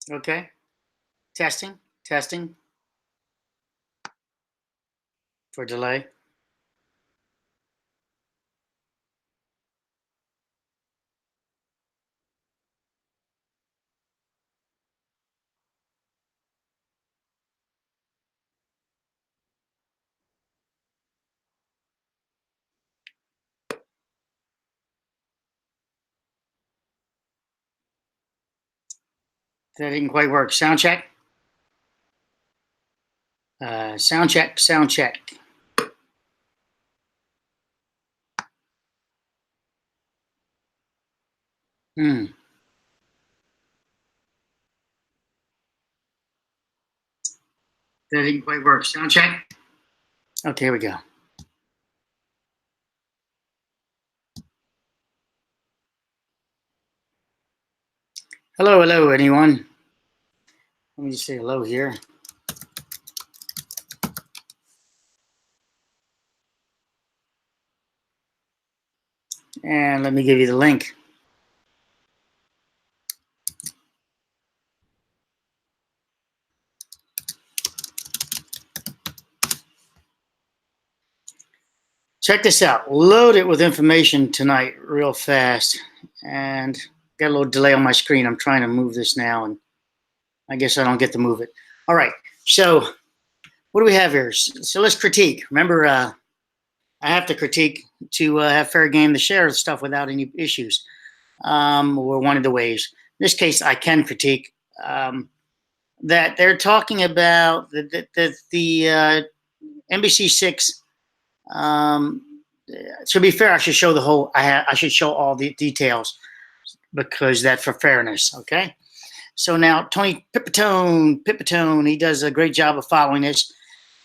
Okay. Testing. Testing. For delay. That didn't quite work. Sound check. Sound check. Sound check. Hmm. That didn't quite work. Sound check. Okay, here we go. Hello, hello, anyone. Let me just say hello here. And let me give you the link. Check this out. Loaded with information tonight real fast. And got a little delay on my screen. I'm trying to move this now, and I guess I don't get to move it. All right. So what do we have here? So let's critique. Remember, I have to critique to have fair game to share stuff without any issues. Or one of the ways. In this case, I can critique that they're talking about the NBC6. To be fair, I should show the whole. I should show all the details because that's for fairness. Okay. So now Tony Pipitone, he does a great job of following this,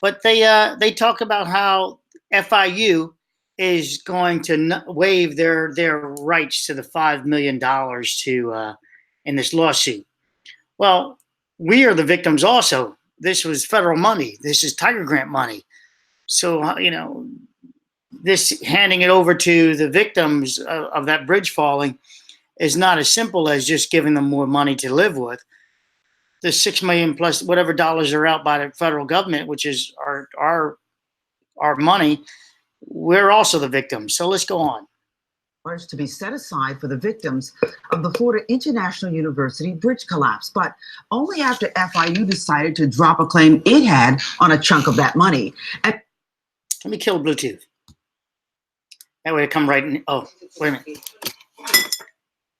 but they talk about how FIU is going to waive their rights to the $5 million to in this lawsuit. Well, we are the victims also. This was federal money. This is Tiger Grant money. So, this handing it over to the victims of that bridge falling is not as simple as just giving them more money to live with. The $6 million plus whatever dollars are out by the federal government, which is our money, we're also the victims. So let's go on. To be set aside for the victims of the Florida International University bridge collapse, but only after FIU decided to drop a claim it had on a chunk of that money. And let me kill Bluetooth. That way it come right in. Oh, wait a minute.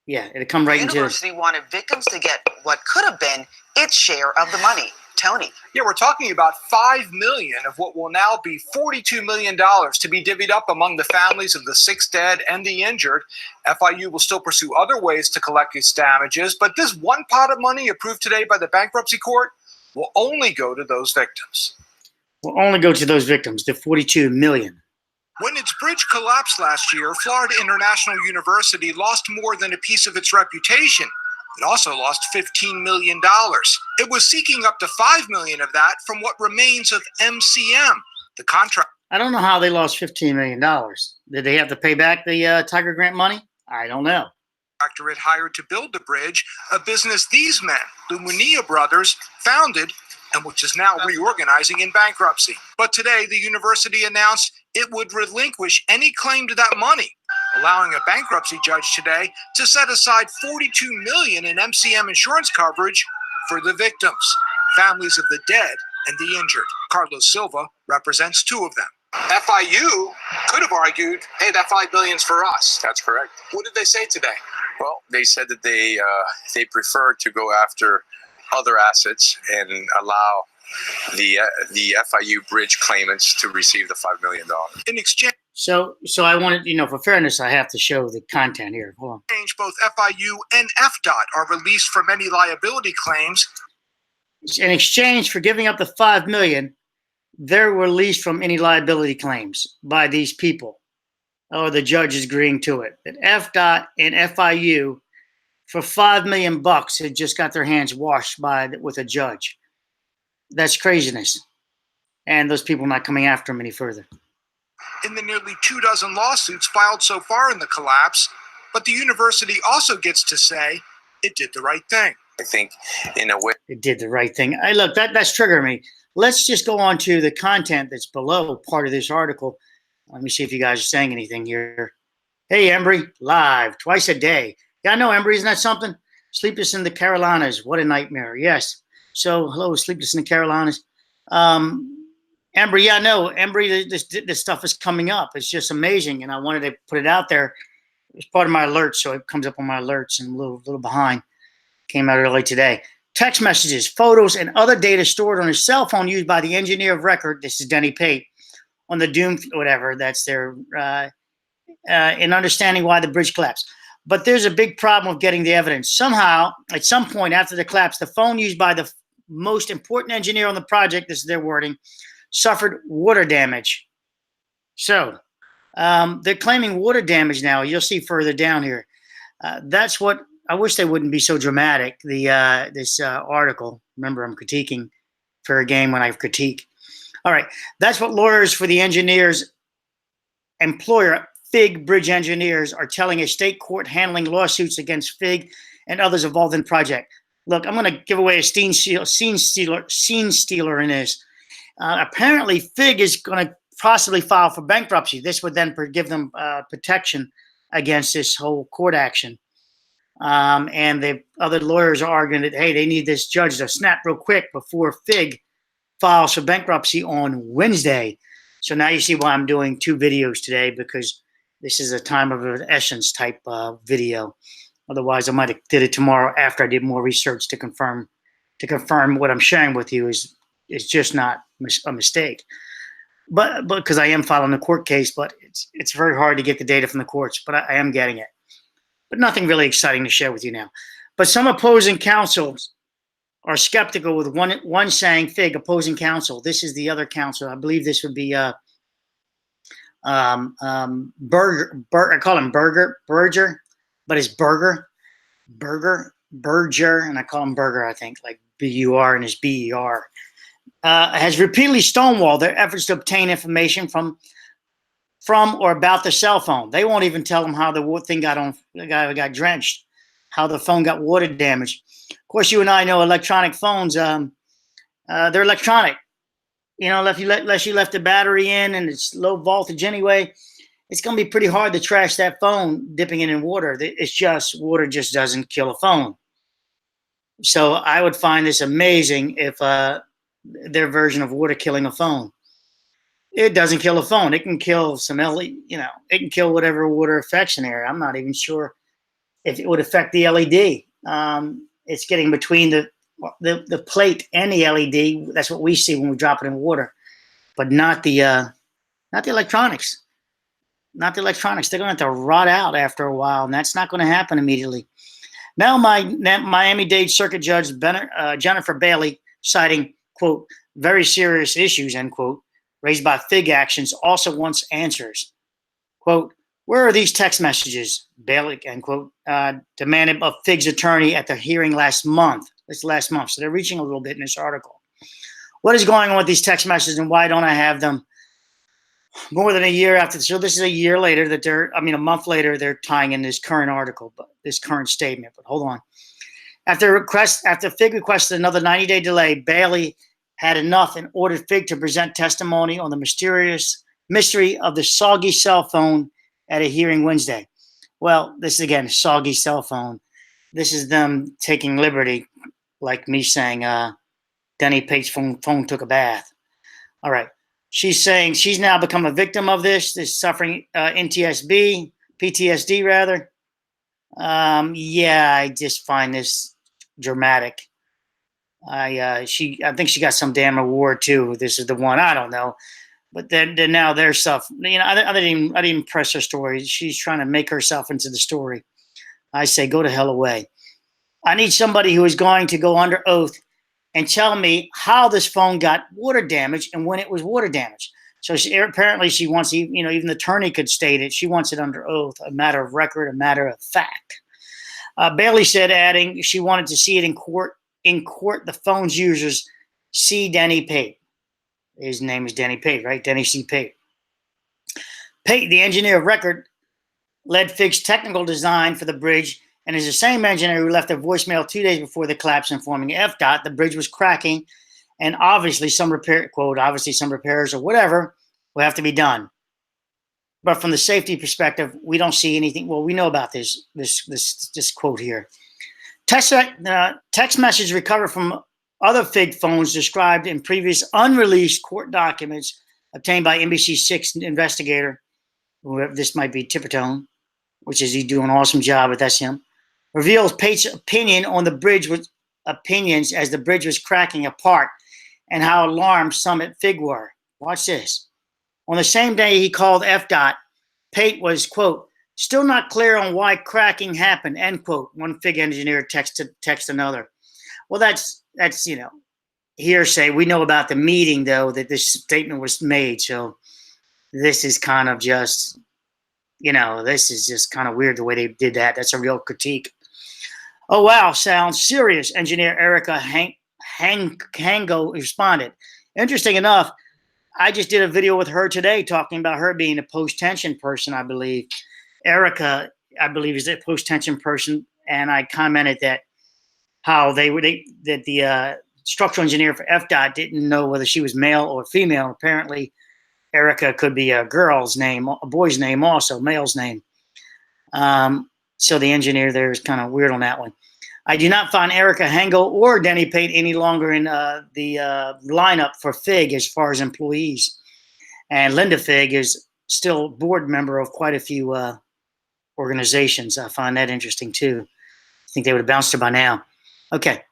Yeah, it'll come right into. The university wanted victims to get what could have been its share of the money. Tony. Yeah, we're talking about $5 million of what will now be $42 million to be divvied up among the families of the 6 dead and the injured. FIU will still pursue other ways to collect its damages, but this one pot of money approved today by the bankruptcy court will only go to those victims. Will only go to those victims, the $42 million. When its bridge collapsed last year, Florida International University lost more than a piece of its reputation. It also lost $15 million. It was seeking up to $5 million of that from what remains of MCM, the contract. I don't know how they lost $15 million. Did they have to pay back the Tiger Grant money? I don't know. It hired to build the bridge, a business these men, the Munilla brothers, founded and which is now reorganizing in bankruptcy. But today, the university announced it would relinquish any claim to that money, allowing a bankruptcy judge today to set aside $42 million in MCM insurance coverage for the victims, families of the dead and the injured. Carlos Silva represents 2 of them. FIU could have argued, hey, that $5 billion's for us. That's correct. What did they say today? Well, they said that they prefer to go after other assets and allow the FIU bridge claimants to receive the $5 million. In exchange. So I wanted, for fairness, I have to show the content here. Hold on. Both FIU and FDOT are released from any liability claims. In exchange for giving up the $5 million, they're released from any liability claims by these people. Oh, the judge is agreeing to it. That FDOT and FIU, for $5 million, had just got their hands washed with a judge. That's craziness. And those people not coming after them any further. In the nearly 24 lawsuits filed so far in the collapse, but the university also gets to say it did the right thing. I think in a way It did the right thing. I look, that's triggering me. Let's just go on to the content that's below part of this article. Let me see if you guys are saying anything here. Hey, Embry, live twice a day. Yeah, I know, Embry, isn't that something? Sleepless in the Carolinas. What a nightmare. Yes. So, hello, Sleepless in the Carolinas. Embry, yeah, no, Embry, this stuff is coming up. It's just amazing. And I wanted to put it out there. It's part of my alerts, so it comes up on my alerts and a little behind. Came out early today. Text messages, photos, and other data stored on a cell phone used by the engineer of record. This is Denny Pate on the Doom, whatever. That's their in understanding why the bridge collapsed. But there's a big problem with getting the evidence. Somehow, at some point after the collapse, the phone used by the most important engineer on the project, this is their wording, suffered water damage. So they're claiming water damage now. You'll see further down here. That's what I wish they wouldn't be so dramatic. This article. Remember, I'm critiquing fair game when I critique. All right, that's what lawyers for the engineer's employer, FIGG Bridge Engineers, are telling a state court handling lawsuits against FIGG and others involved in the project. Look, I'm going to give away a scene stealer in this. Apparently, FIGG is going to possibly file for bankruptcy. This would then give them protection against this whole court action. And the other lawyers are arguing that, hey, they need this judge to snap real quick before FIGG files for bankruptcy on Wednesday. So now you see why I'm doing 2 videos today, because this is a time of essence type video. Otherwise, I might have did it tomorrow after I did more research to confirm what I'm sharing with you is just not a mistake. But because I am filing a court case, but it's very hard to get the data from the courts, but I am getting it. But nothing really exciting to share with you now. But some opposing counsels are skeptical, with one saying, FIGG opposing counsel. This is the other counsel. I believe this would be Berger. I call him Berger, but it's Berger, and I call him Berger. I think like B-U-R and it's B-E-R. Has repeatedly stonewalled their efforts to obtain information from or about the cell phone. They won't even tell them how the thing got drenched, how the phone got water damaged. Of course, you and I know electronic phones, they're electronic. You know, unless you left the battery in and it's low voltage anyway, it's going to be pretty hard to trash that phone dipping it in water. It's just, water just doesn't kill a phone. So I would find this amazing if their version of water killing a phone. It doesn't kill a phone. It can kill some LED, it can kill whatever water affects in there. I'm not even sure if it would affect the LED. It's getting between the plate and the LED. That's what we see when we drop it in water, but not the electronics. Not the electronics. They're going to have to rot out after a while, and that's not going to happen immediately. Now, Miami-Dade Circuit Judge Jennifer Bailey, citing, quote, very serious issues, end quote, raised by FIGG actions, also wants answers. Quote, where are these text messages? Bailey, end quote, demanded of FIGG's attorney at the hearing last month. This last month. So they're reaching a little bit in this article. What is going on with these text messages, and why don't I have them more than a year after? So this is a year later that a month later, they're tying in this current article, but this current statement. But hold on. After FIGG requested another 90-day delay, Bailey had enough and ordered FIGG to present testimony on the mystery of the soggy cell phone at a hearing Wednesday. Well, this is again, soggy cell phone. This is them taking liberty, like me saying, Denny Pate's phone took a bath. All right. She's saying she's now become a victim of this suffering PTSD rather. Yeah, I just find this dramatic. I think she got some damn award too. This is the one, I don't know, but then now their stuff. I didn't even press her story. She's trying to make herself into the story. I say, go to hell away. I need somebody who is going to go under oath and tell me how this phone got water damage and when it was water damaged. So apparently she wants, even the attorney could state it. She wants it under oath, a matter of record, a matter of fact. Bailey said, adding she wanted to see it in court. In court, the phone's users see Denny Pate. His name is Denny Pate, right? Denny C. Pate. Pate, the engineer of record, led FIGG's technical design for the bridge and is the same engineer who left a voicemail 2 days before the collapse informing FDOT the bridge was cracking, and obviously some repairs or whatever will have to be done. But from the safety perspective, we don't see anything. Well, we know about this quote here. Text message recovered from other FIGG phones described in previous unreleased court documents obtained by NBC6 investigator, whoever this might be, Tippertone, which is he doing an awesome job, but that's him, reveals Pate's opinion on the bridge with opinions as the bridge was cracking apart and how alarmed some at FIGG were. Watch this. On the same day he called FDOT, Pate was, quote, still not clear on why cracking happened, end quote. One FIGG engineer text another. Well, that's hearsay. We know about the meeting, though, that this statement was made. So this is kind of just, this is just kind of weird the way they did that. That's a real critique. Oh, wow, sounds serious, engineer Erica Hango responded. Interesting enough, I just did a video with her today talking about her being a post-tension person, I believe. Erica, I believe, is a post-tension person, and I commented that how the structural engineer for FDOT didn't know whether she was male or female. Apparently, Erica could be a girl's name, a boy's name also, male's name. So the engineer there is kind of weird on that one. I do not find Erica Hango or Denny Pate any longer in the lineup for FIGG as far as employees. And Linda FIGG is still board member of quite a few organizations. I find that interesting too. I think they would have bounced her by now. Okay.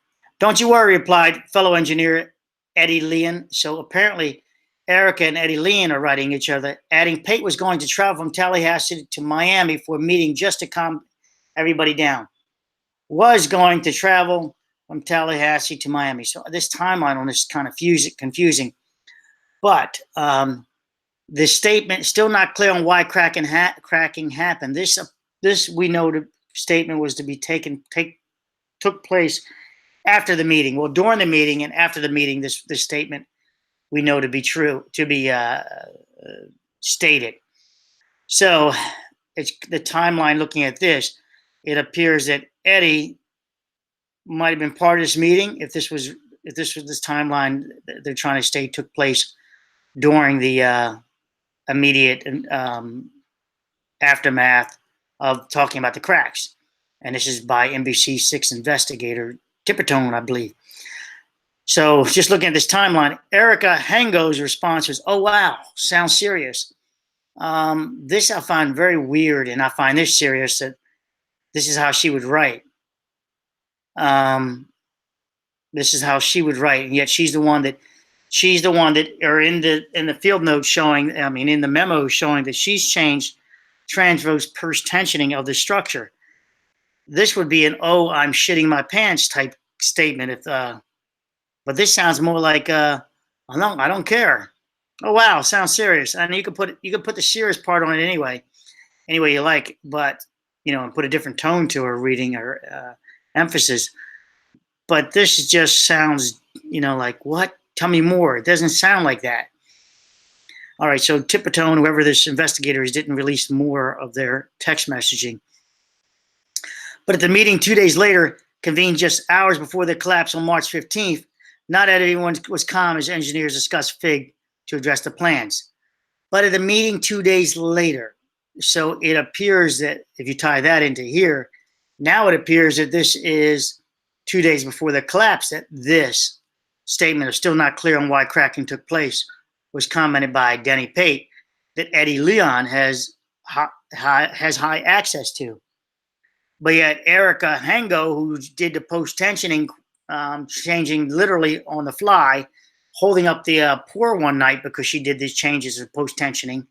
Don't you worry, replied fellow engineer Eddie Leon. So apparently Erica and Eddie Leon are writing each other, adding Pate was going to travel from Tallahassee to Miami for a meeting just to calm everybody down. Was going to travel from Tallahassee to Miami. So this timeline on this is kind of confusing. But this statement still not clear on why cracking happened. This we know the statement was to be took place after the meeting. Well, during the meeting and after the meeting, this statement we know to be true, to be stated. So it's the timeline. Looking at this, it appears that Eddie might have been part of this meeting. If this was this timeline they're trying to state took place during the immediate aftermath of talking about the cracks. And this is by NBC6 investigator Tippertone, I believe. So just looking at this timeline, Erica Hango's response was, oh, wow, sounds serious. This I find very weird, and I find this serious that this is how she would write. This is how she would write, and yet she's the one that, or in the field notes showing, in the memo showing that she's changed transverse purse tensioning of the structure. This would be an "oh, I'm shitting my pants" type statement. But this sounds more like I don't care. Oh wow, sounds serious. And you could put the serious part on it any way you like, but and put a different tone to her reading or emphasis. But this just sounds, like what? Tell me more. It doesn't sound like that. All right, so Tippertone, whoever this investigator is, didn't release more of their text messaging. But at the meeting 2 days later, convened just hours before the collapse on March 15th, not everyone was calm as engineers discussed FIGG to address the plans. But at the meeting 2 days later, so it appears that if you tie that into here, now it appears that this is 2 days before the collapse, that this statement is still not clear on why cracking took place was commented by Denny Pate that Eddie Leon has high access to. But yet Erica Hango, who did the post-tensioning, changing literally on the fly, holding up the pour one night because she did these changes of post-tensioning,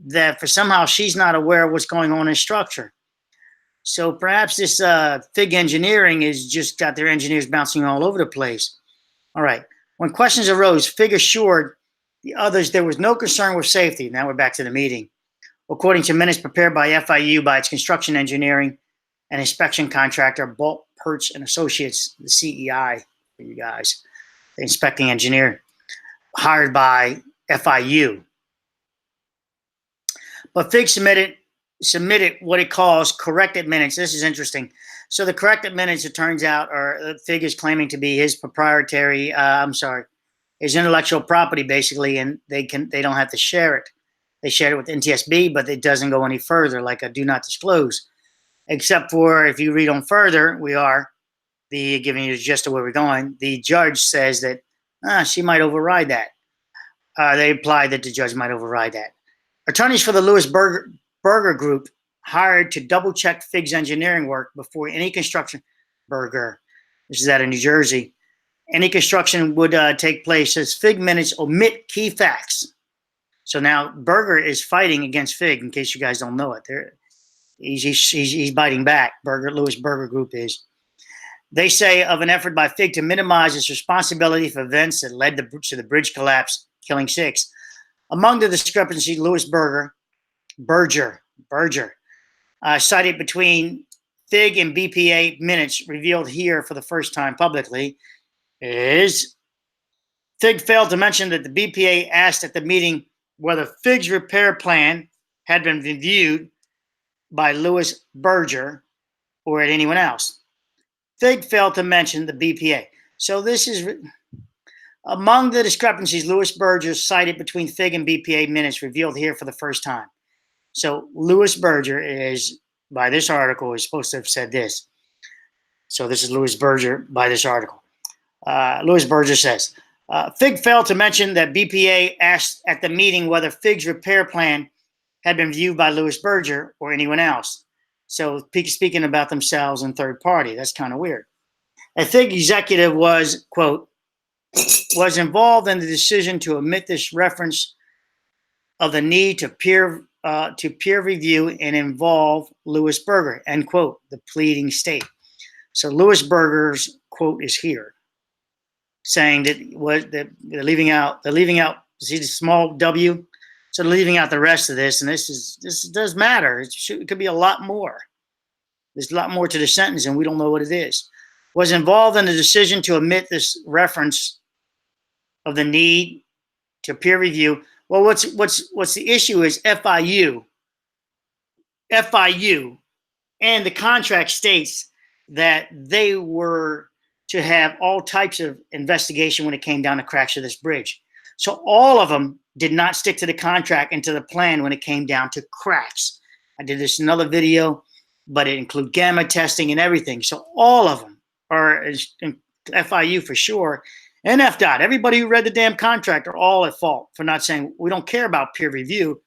that for somehow she's not aware of what's going on in structure. So perhaps this FIGG engineering is just got their engineers bouncing all over the place. All right. When questions arose, FIGG assured the others there was no concern with safety. Now we're back to the meeting. According to minutes prepared by FIU by its construction engineering and inspection contractor, Bolt, Perch, and Associates, the CEI, for you guys, the inspecting engineer, hired by FIU. But FIGG submitted submitted what it calls corrected minutes. This is interesting. So the corrected minutes, it turns out, are FIGG is claiming to be his proprietary, his intellectual property, basically, and they don't have to share it. They share it with NTSB, but it doesn't go any further, like a do not disclose. Except for if you read on further, giving you the gist of where we're going. The judge says that she might override that. They imply that the judge might override that. Attorneys for the Lewis Berger Group hired to double check FIGG's engineering work before any construction. Berger, this is out of New Jersey. Any construction would take place, as FIGG minutes omit key facts. So now Berger is fighting against FIGG, in case you guys don't know it. He's biting back. Lewis Berger Group is. They say of an effort by FIGG to minimize its responsibility for events that led to the bridge collapse, killing 6. Among the discrepancies, Lewis Berger cited between FIGG and BPA minutes revealed here for the first time publicly is FIGG failed to mention that the BPA asked at the meeting whether FIGG's repair plan had been reviewed by Lewis Berger or at anyone else. FIGG failed to mention the BPA. So this is among the discrepancies Lewis Berger cited between FIGG and BPA minutes revealed here for the first time. So Lewis Berger is, by this article, is supposed to have said this. So this is Lewis Berger by this article. Lewis Berger says, FIGG failed to mention that BPA asked at the meeting whether FIGG's repair plan had been viewed by Lewis Berger or anyone else. So speaking about themselves in third party, that's kind of weird. A FIGG executive was, quote, was involved in the decision to omit this reference of the need to peer review and involve Lewis Berger, end quote, the pleading state. So Lewis Berger's quote is here, saying that they're leaving out, see the small W? So they're leaving out the rest of this, and this does matter. It could be a lot more. There's a lot more to the sentence, and we don't know what it is. Was involved in the decision to omit this reference of the need to peer review. Well, what's the issue is FIU, and the contract states that they were to have all types of investigation when it came down to cracks of this bridge. So all of them did not stick to the contract and to the plan when it came down to cracks. I did this in another video, but it includes gamma testing and everything. So all of them are in FIU for sure, and FDOT. Everybody who read the damn contract are all at fault for not saying, we don't care about peer review.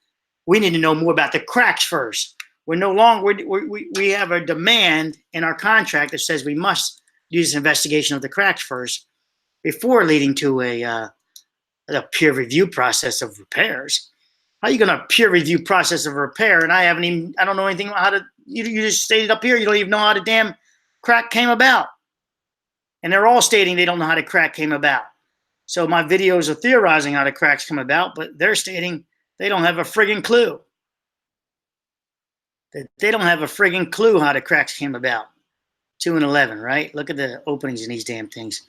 We need to know more about the cracks first. We're no longer, we have a demand in our contract that says we must do this investigation of the cracks first before leading to a peer review process of repairs. How are you going to peer review process of repair? And I don't know anything about how to, you just stated up here, you don't even know how the damn crack came about. And they're all stating they don't know how the crack came about. So my videos are theorizing how the cracks come about, but they're stating they don't have a friggin' clue. They don't have a friggin' clue how the cracks came about. 2 and 11, right? Look at the openings in these damn things.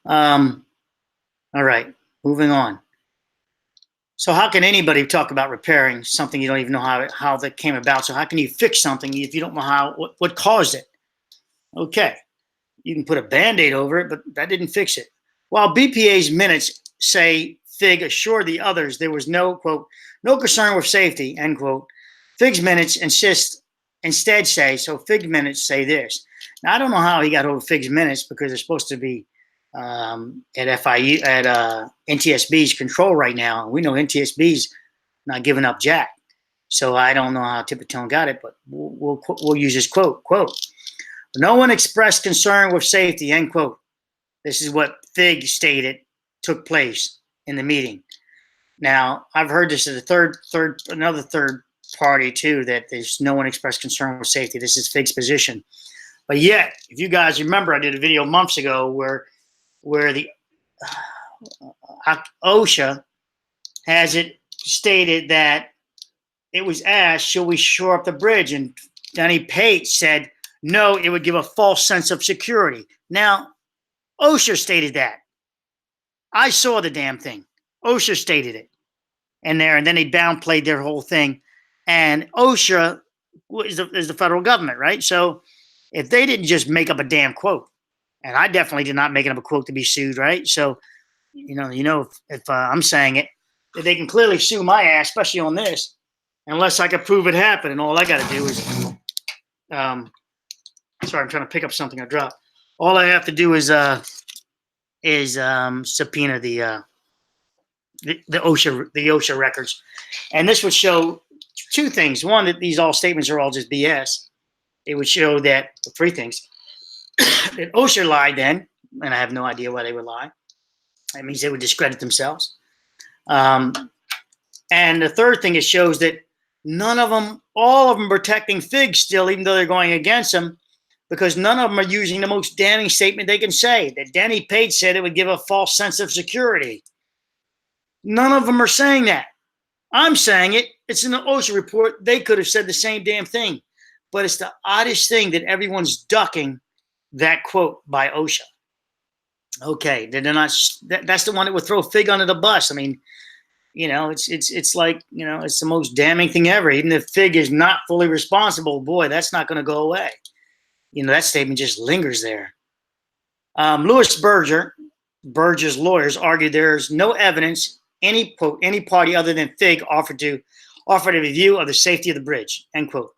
All right, moving on. So how can anybody talk about repairing something you don't even know how that came about? So how can you fix something if you don't know what caused it? Okay, you can put a Band-Aid over it, but that didn't fix it. While BPA's minutes say FIGG assured the others there was no, quote, no concern with safety, end quote, FIGG's minutes instead say, so FIGG minutes say this. Now, I don't know how he got hold of FIGG's minutes because they're supposed to be at FIU, at NTSB's control right now. And we know NTSB's not giving up jack. So I don't know how Tippertone got it, but we'll use his quote. No one expressed concern with safety, end quote. This is what FIGG stated took place in the meeting. Now, I've heard this as another third party too, that there's no one expressed concern with safety. This is FIGG's position. But yet, if you guys remember, I did a video months ago where the OSHA has it stated that it was asked, should we shore up the bridge? And Denny Pate said, no, it would give a false sense of security. Now, OSHA stated that. I saw the damn thing. OSHA stated it in there, and then they downplayed their whole thing. And OSHA is the federal government, right? So if they didn't just make up a damn quote, and I definitely did not make up a quote to be sued, right? So if I'm saying it, that they can clearly sue my ass, especially on this, unless I can prove it happened. And all I got to do is, sorry, I'm trying to pick up something I dropped. All I have to do is subpoena the OSHA records, and this would show two things. One, that these all statements are all just BS. It would show that three things: that OSHA lied then, and I have no idea why they would lie. That means they would discredit themselves. And the third thing, it shows that none of them, all of them, are protecting FIGG still, even though they're going against them, because none of them are using the most damning statement they can say. That Denny Pate said it would give a false sense of security. None of them are saying that. I'm saying it. It's in the OSHA report. They could have said the same damn thing. But it's the oddest thing that everyone's ducking that quote by OSHA. Okay, they're not. That's the one that would throw FIGG under the bus. I mean, it's like, it's the most damning thing ever. Even if FIGG is not fully responsible, boy, that's not going to go away. That statement just lingers there. Louis Berger's lawyers argued there's no evidence any party other than FIGG offered a review of the safety of the bridge, end quote.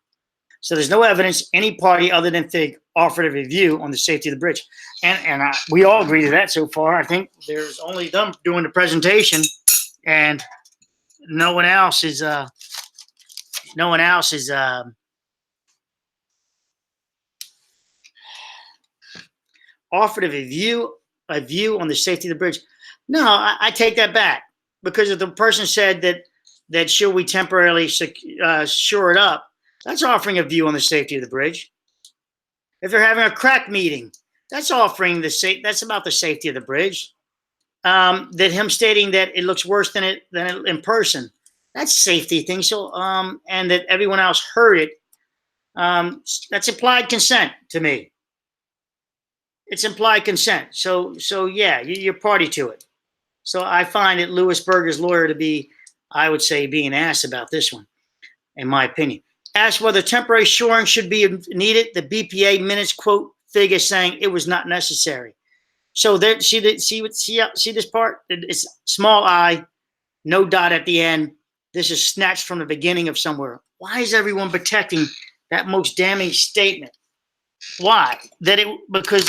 So there's no evidence any party other than FIGG offered a review on the safety of the bridge. And we all agree to that so far. I think there's only them doing the presentation, and no one else is offered a view on the safety of the bridge. No, I take that back, because if the person said that should we temporarily shore it up, that's offering a view on the safety of the bridge. If they're having a crack meeting, that's offering that's about the safety of the bridge. That him stating that it looks worse than it in person, that's safety thing. So and that everyone else heard it, that's implied consent to me. It's implied consent. So yeah, you're party to it. So I find that Louis Berger's lawyer to be, I would say, being an ass about this one, in my opinion. Asked whether temporary shoring should be needed, the BPA minutes quote FIGG is saying it was not necessary. So there, see this part? It's small I, no dot at the end. This is snatched from the beginning of somewhere. Why is everyone protecting that most damning statement? Why? Because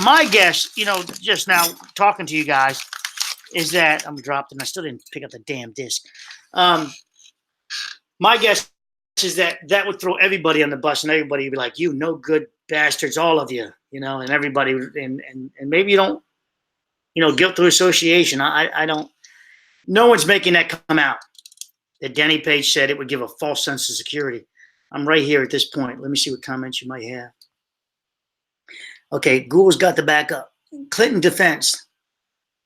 my guess, just now talking to you guys, is that I'm dropped and I still didn't pick up the damn disc. My guess is that would throw everybody on the bus, and everybody would be like, "You no good bastards, all of you," and everybody, and maybe you don't, guilt through association. I don't. No one's making that come out. That Denny Page said it would give a false sense of security. I'm right here at this point. Let me see what comments you might have. Okay, Google's got the backup. Clinton defense.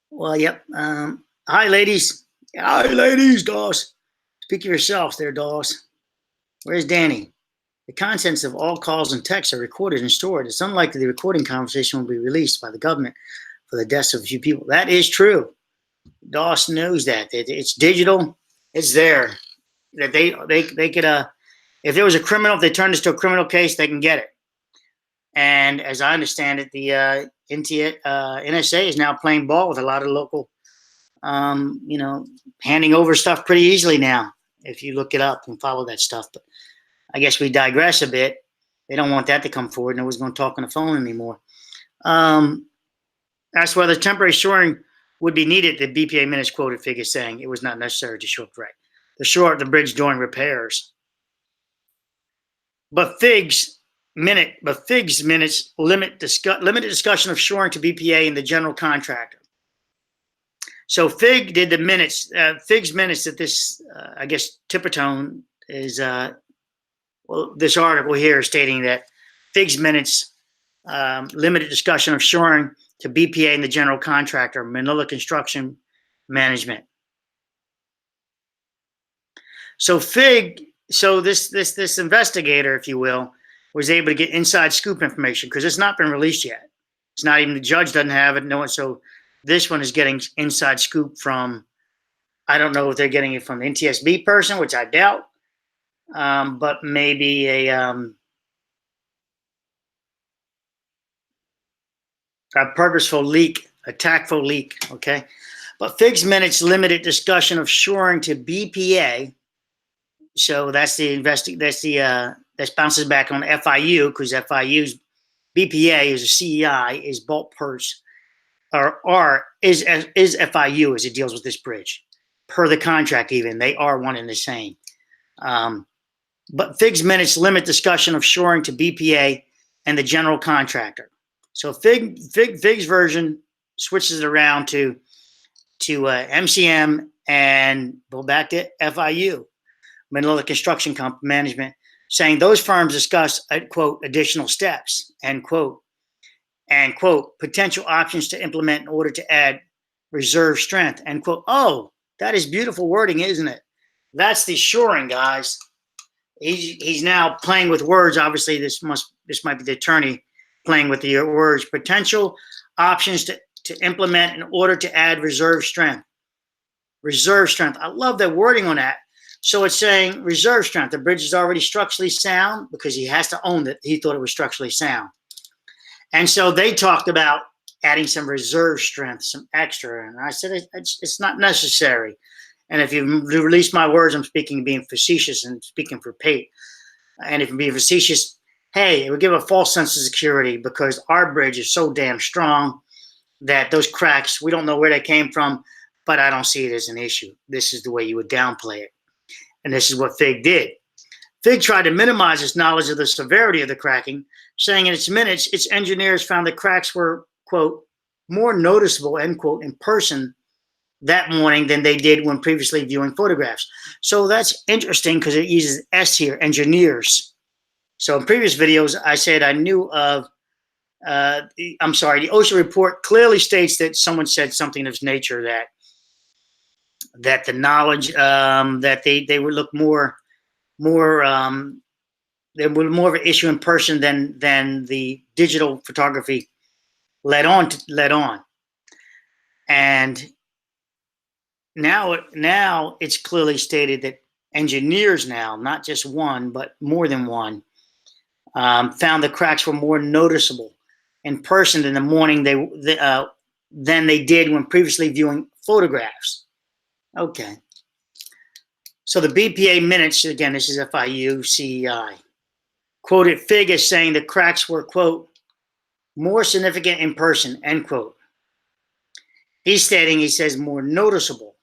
Well, yep. Hi, ladies. Hi, ladies, Doss. Speak for yourselves there, Doss. Where's Danny? The contents of all calls and texts are recorded and stored. It's unlikely the recording conversation will be released by the government for the deaths of a few people. That is true. Doss knows that. It's digital. It's there. That they could, if there was a criminal, if they turned this to a criminal case, they can get it. And as I understand it, the NSA is now playing ball with a lot of local, handing over stuff pretty easily now, if you look it up and follow that stuff. But I guess we digress a bit. They don't want that to come forward. No one's going to talk on the phone anymore. As whether temporary shoring would be needed, the BPA minutes quoted FIGG is saying it was not necessary to shore up the bridge during repairs. But FIGG's minutes limit discussion of shoring to BPA and the general contractor. So FIGG did the minutes. FIGG's minutes that this, I guess, Tippertone is. This article here is stating that FIGG's minutes limited discussion of shoring to BPA and the general contractor, Manila Construction Management. So FIGG, this investigator, if you will, was able to get inside scoop information because it's not been released yet. It's not even, the judge doesn't have it. No one. So this one is getting inside scoop from, I don't know if they're getting it from the NTSB person, which I doubt, but maybe a purposeful leak, a tactful leak, okay? But FIGG's minutes limited discussion of shoring to BPA. So that's the that bounces back on FIU, because FIU's BPA is a CEI, is bulk purse, or is FIU as it deals with this bridge. Per the contract even, they are one and the same. But FIGG's minutes limit discussion of shoring to BPA and the general contractor. So FIGG's version switches it around to MCM and go back to FIU, Middle of the Construction Management, saying those firms discuss, quote, additional steps, end quote, and quote, potential options to implement in order to add reserve strength, end quote. Oh, that is beautiful wording, isn't it? That's the shoring, guys. He's now playing with words. Obviously, this might be the attorney playing with the words. Potential options to implement in order to add reserve strength. Reserve strength. I love the wording on that. So it's saying reserve strength. The bridge is already structurally sound because he has to own that he thought it was structurally sound. And so they talked about adding some reserve strength, some extra. And I said, it's not necessary. And if you release my words, I'm speaking being facetious and speaking for Pate. And if you're being facetious, hey, it would give a false sense of security because our bridge is so damn strong that those cracks, we don't know where they came from, but I don't see it as an issue. This is the way you would downplay it. And this is what FIGG did. FIGG tried to minimize its knowledge of the severity of the cracking, saying in its minutes, its engineers found the cracks were, quote, more noticeable, end quote, in person that morning than they did when previously viewing photographs. So that's interesting because it uses S here, engineers. So in previous videos, I said I knew of, the OSHA report clearly states that someone said something of this nature, that the knowledge, that they would look more there was more of an issue in person than the digital photography led on. And now it's clearly stated that engineers now, not just one, but more than one, found the cracks were more noticeable in person in the morning than they did when previously viewing photographs. Okay. So the BPA minutes, again, this is FIU CEI, quoted FIGG as saying the cracks were, quote, more significant in person, end quote. He says more noticeable.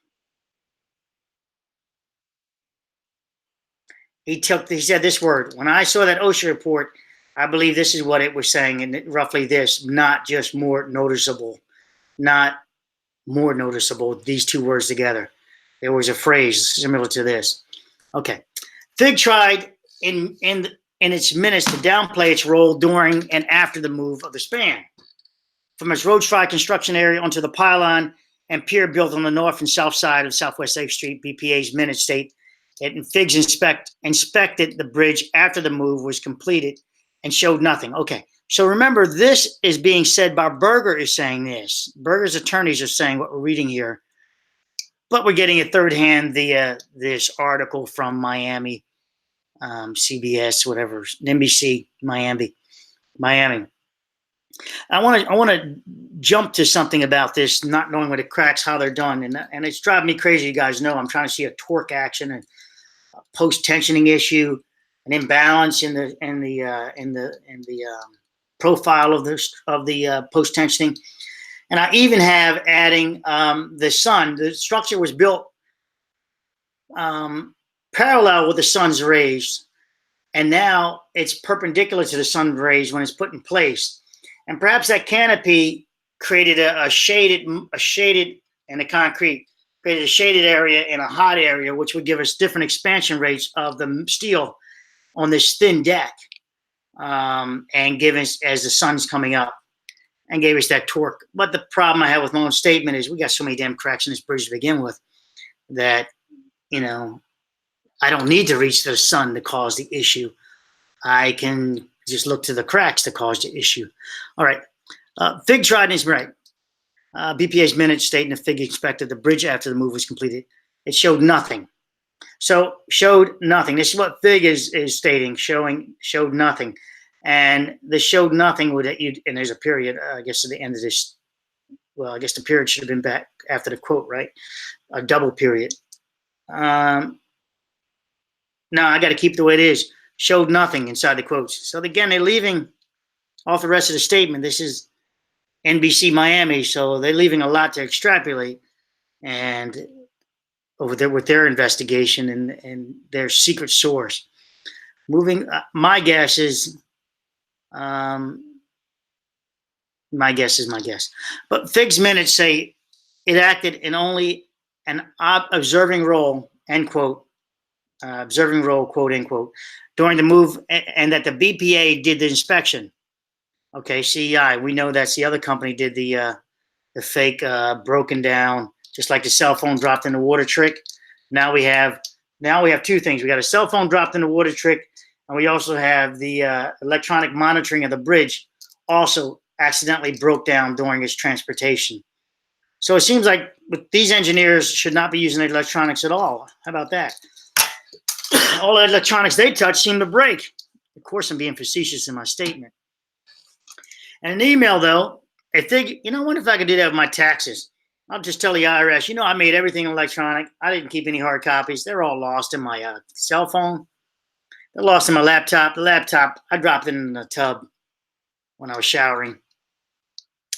He said this word. When I saw that OSHA report, I believe this is what it was saying, and roughly this, not just more noticeable, not more noticeable, these two words together. There was a phrase similar to this. Okay. FIGG tried in its minutes to downplay its role during and after the move of the span from its road tri construction area onto the pylon and pier built on the north and south side of Southwest 8th Street. BPA's minutes state that FIGG inspected the bridge after the move was completed and showed nothing. Okay, so remember, this is being said by Berger is saying this. Berger's attorneys are saying what we're reading here, but we're getting it third hand via this article from Miami, CBS, whatever, NBC, Miami. I want to jump to something about this, not knowing what it cracks, how they're done, and it's driving me crazy. You guys know I'm trying to see a torque action and a post-tensioning issue, an imbalance in the profile of the post-tensioning, and I even have adding the sun. The structure was built parallel with the sun's rays, and now it's perpendicular to the sun's rays when it's put in place. And perhaps that canopy created a shaded in the concrete, created a shaded area and a hot area, which would give us different expansion rates of the steel on this thin deck, and give us as the sun's coming up, and gave us that torque. But the problem I have with my own statement is we got so many damn cracks in this bridge to begin with that, you know, I don't need to reach the sun to cause the issue. I can just look to the cracks to cause the issue. All right. FIGG tried is right. BPA's minutes stating that FIGG inspected the bridge after the move was completed. It showed nothing. So showed nothing. This is what FIGG is stating, showed nothing. And the showed nothing would, and there's a period, I guess at the end of this, well, I guess the period should have been back after the quote, right? A double period. No, I got to keep it the way it is. Showed nothing inside the quotes. So again, they're leaving off the rest of the statement. This is NBC Miami, so they're leaving a lot to extrapolate, and over there with their investigation and their secret source. Moving, my guess is my guess. But FIGG's minutes say it acted in only an observing role, end quote, observing role, quote, end quote, during the move, and that the BPA did the inspection. Okay, CEI, we know that's the other company did the fake broken down, just like the cell phone dropped in the water trick. Now we have two things. We got a cell phone dropped in the water trick, and we also have the electronic monitoring of the bridge also accidentally broke down during its transportation. So it seems like these engineers should not be using electronics at all. How about that? All the electronics they touch seem to break. Of course, I'm being facetious in my statement. And an email, though, I think, I wonder if I could do that with my taxes. I'll just tell the IRS, I made everything electronic. I didn't keep any hard copies. They're all lost in my cell phone. They're lost in my laptop. The laptop, I dropped it in the tub when I was showering.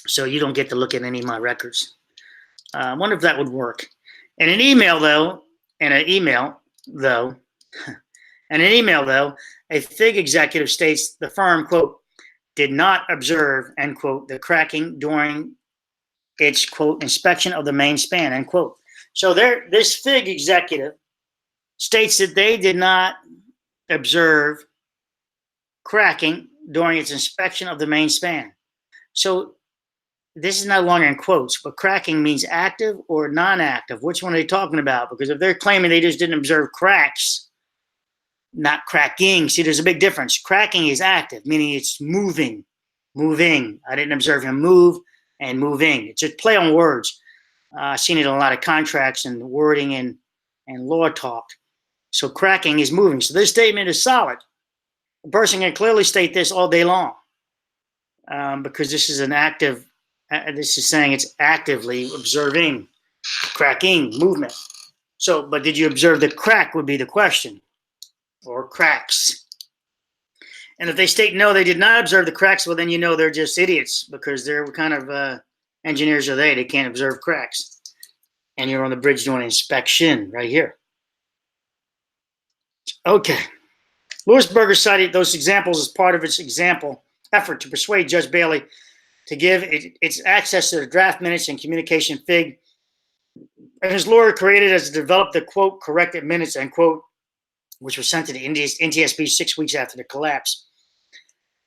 So you don't get to look at any of my records. I wonder if that would work. And an email, though, a FIGG executive states the firm, quote, did not observe, end quote, the cracking during its, quote, inspection of the main span, end quote. So this FIGG executive states that they did not observe cracking during its inspection of the main span. So this is no longer in quotes, but cracking means active or non-active. Which one are they talking about? Because if they're claiming they just didn't observe cracks, not cracking. See, there's a big difference. Cracking is active, meaning it's moving. I didn't observe him move and moving. It's a play on words. I've seen it in a lot of contracts and wording and law talk. So cracking is moving. So this statement is solid. A person can clearly state this all day long because this is an active, this is saying it's actively observing cracking movement. So, but did you observe the crack would be the question. Or cracks. And if they state no, they did not observe the cracks, well, then they're just idiots because they're kind of engineers are they can't observe cracks. And you're on the bridge doing an inspection right here. Okay. Lewisberger cited those examples as part of its effort to persuade Judge Bailey to give its access to the draft minutes and communication FIGG. And his lawyer created as to develop the, quote, corrected minutes, end quote, which was sent to the NTSB 6 weeks after the collapse.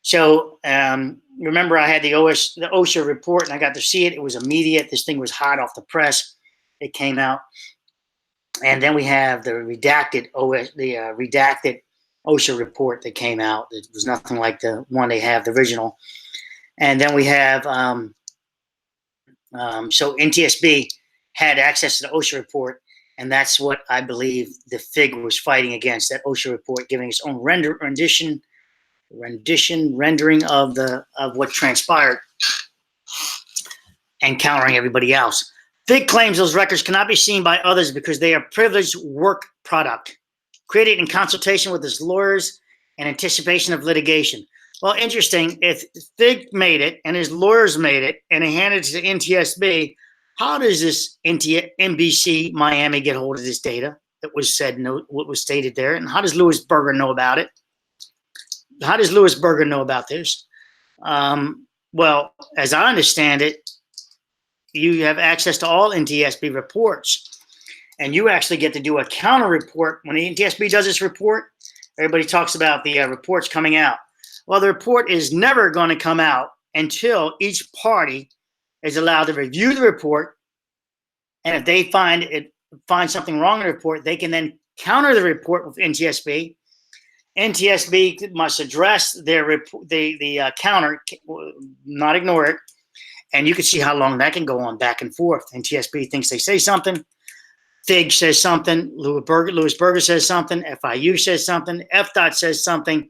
So remember, I had the OSHA report, and I got to see it. It was immediate. This thing was hot off the press. It came out, and then we have the redacted OSHA report that came out. It was nothing like the one they have, the original. And then we have so NTSB had access to the OSHA report. And that's what I believe the FIGG was fighting against, that OSHA report giving its own rendering of what transpired and countering everybody else. FIGG claims those records cannot be seen by others because they are privileged work product, created in consultation with its lawyers in anticipation of litigation. Well, interesting, if FIGG made it and his lawyers made it and they handed it to NTSB, how does this NBC Miami get hold of this data that was said, what was stated there? And how does Lewisberger know about it? How does Lewisberger know about this? Well, as I understand it, you have access to all NTSB reports. And you actually get to do a counter report. When the NTSB does this report, everybody talks about the reports coming out. Well, the report is never going to come out until each party is allowed to review the report, and if they find something wrong in the report, they can then counter the report with NTSB. NTSB must address their the counter, not ignore it, and you can see how long that can go on back and forth. NTSB thinks they say something, FIGG says something, Louis Berger says something, FIU says something, FDOT says something.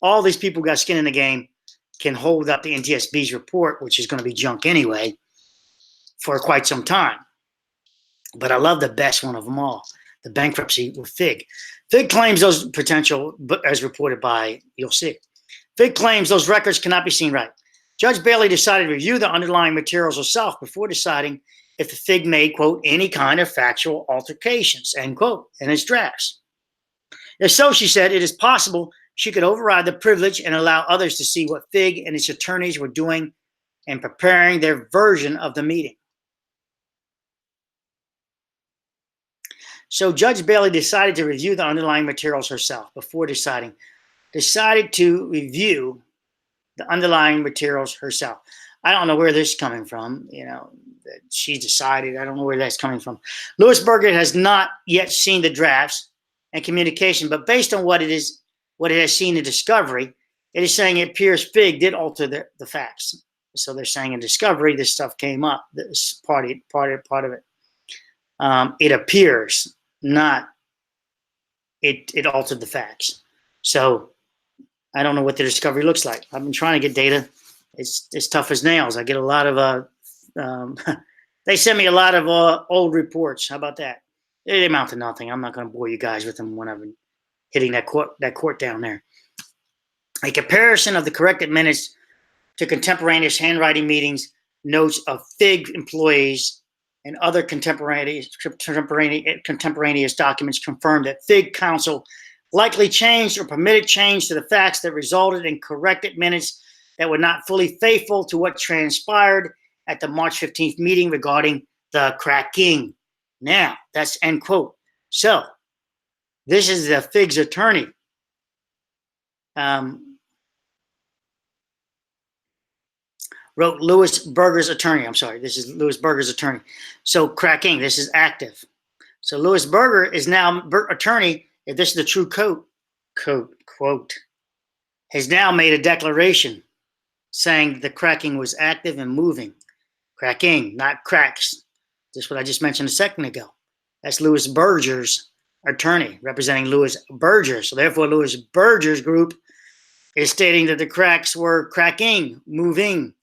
All these people got skin in the game, can hold up the NTSB's report, which is going to be junk anyway, for quite some time. But I love the best one of them all, the bankruptcy with FIGG. FIGG claims those potential, as reported by, you'll see. FIGG claims those records cannot be seen right. Judge Bailey decided to review the underlying materials herself before deciding if the FIGG made, quote, any kind of factual altercations, end quote, in its drafts. If so, she said, it is possible she could override the privilege and allow others to see what FIGG and its attorneys were doing in preparing their version of the meeting. So Judge Bailey decided to review the underlying materials herself before decided to review the underlying materials herself. I don't know where this is coming from, that she decided. I don't know where that's coming from. Louis Berger has not yet seen the drafts and communication, but based on what it has seen in discovery, it is saying it appears FIGG did alter the facts. So they're saying in discovery, this stuff came up, this part of it. It appears, not it altered the facts. So I don't know what the discovery looks like. I've been trying to get data. It's tough as nails. I get a lot of they send me a lot of old reports. How about that? They amount to nothing. I'm not going to bore you guys with them when I'm hitting that court down there. A comparison of the corrected minutes to contemporaneous handwriting meetings, notes of FIGG employees, and other contemporaneous documents confirmed that FIGG counsel likely changed or permitted change to the facts that resulted in corrected minutes that were not fully faithful to what transpired at the March 15th meeting regarding the cracking. Now, that's end quote. So, this is the FIGG's attorney. Wrote Louis Berger's attorney. I'm sorry, this is Louis Berger's attorney. So, cracking, this is active. So, Louis Berger is now attorney. If this is the true quote, has now made a declaration saying the cracking was active and moving. Cracking, not cracks. Just what I just mentioned a second ago. That's Louis Berger's attorney, representing Louis Berger. So therefore, Louis Berger's group is stating that the cracks were cracking, moving.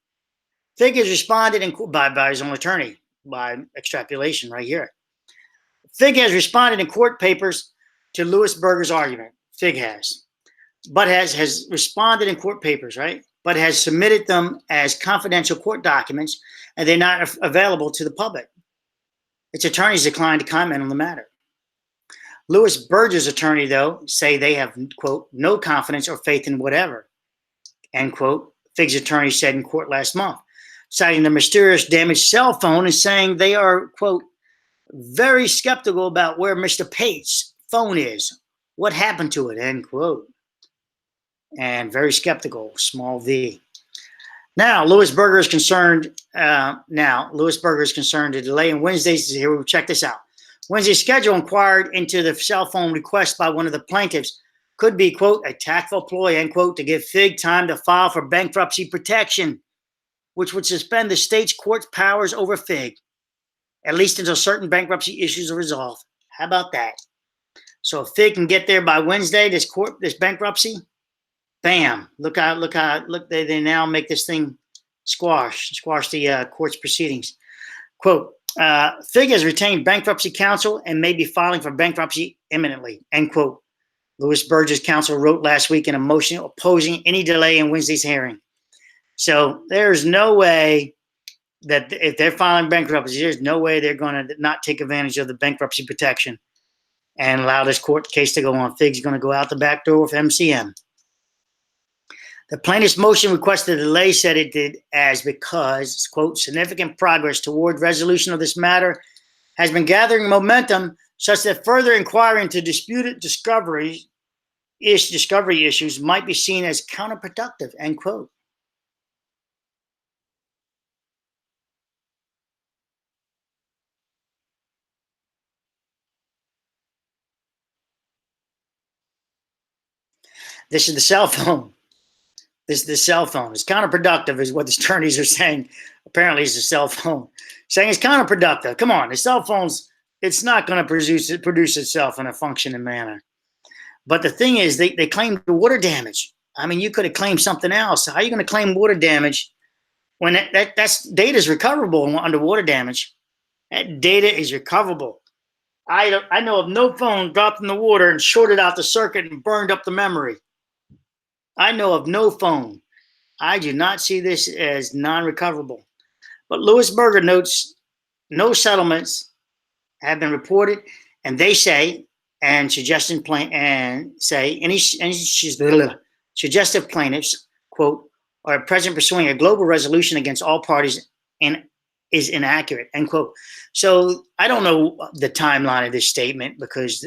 FIGG has responded by his own attorney, by extrapolation right here. FIGG has responded in court papers to Louis Berger's argument. FIGG has. But has responded in court papers, right? But has submitted them as confidential court documents, and they're not available to the public. Its attorneys declined to comment on the matter. Louis Berger's attorney, though, say they have, quote, no confidence or faith in whatever, end quote, FIGG's attorney said in court last month, citing the mysterious damaged cell phone and saying they are, quote, very skeptical about where Mr. Pate's phone is. What happened to it, end quote. And very skeptical, small v. Now, Louis Berger is concerned. The delay in Wednesday's. Here we check this out. Wednesday's schedule inquired into the cell phone request by one of the plaintiffs. Could be, quote, a tactful ploy, end quote, to give FIGG time to file for bankruptcy protection, which would suspend the state's court's powers over FIGG, at least until certain bankruptcy issues are resolved. How about that? So if FIGG can get there by Wednesday, this bankruptcy, bam! Look, they now make this thing squash the court's proceedings. Quote, FIGG has retained bankruptcy counsel and may be filing for bankruptcy imminently, end quote. Louis Berger's counsel wrote last week in a motion opposing any delay in Wednesday's hearing. So there's no way that if they're filing bankruptcy, there's no way they're going to not take advantage of the bankruptcy protection and allow this court case to go on. FIGG's going to go out the back door with MCM. The plaintiff's motion requested a delay, said it did because, quote, significant progress toward resolution of this matter has been gathering momentum such that further inquiry into disputed discovery issues might be seen as counterproductive, end quote. This is the cell phone. This is the cell phone. It's counterproductive is what the attorneys are saying. Apparently it's a cell phone. Saying it's counterproductive. Come on, the cell phone's it's not going to produce itself in a functioning manner. But the thing is, they claimed the water damage. I mean, you could have claimed something else. How are you going to claim water damage when that's data is recoverable under water damage? That data is recoverable. I know of no phone dropped in the water and shorted out the circuit and burned up the memory. I know of no phone. I do not see this as non-recoverable. But Louis Berger notes no settlements have been reported, and they say, and suggested any suggestive plaintiffs, quote, are at present pursuing a global resolution against all parties and is inaccurate, end quote. So I don't know the timeline of this statement because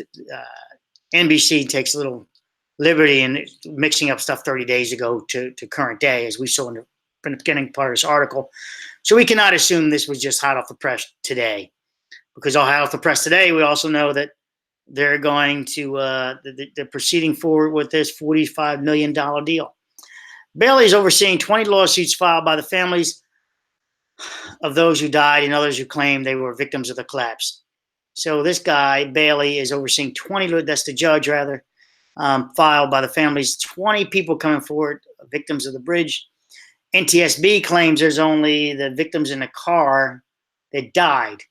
NBC takes a little liberty in mixing up stuff 30 days ago to current day, as we saw in the beginning part of this article. So we cannot assume this was just hot off the press today, because all hot off the press today, we also know that they're going to, they're proceeding forward with this $45 million deal. Bailey is overseeing 20 lawsuits filed by the families of those who died and others who claimed they were victims of the collapse. So this guy, Bailey, is overseeing 20, that's the judge rather, filed by the families, 20 people coming forward, victims of the bridge. NTSB claims there's only the victims in the car that died.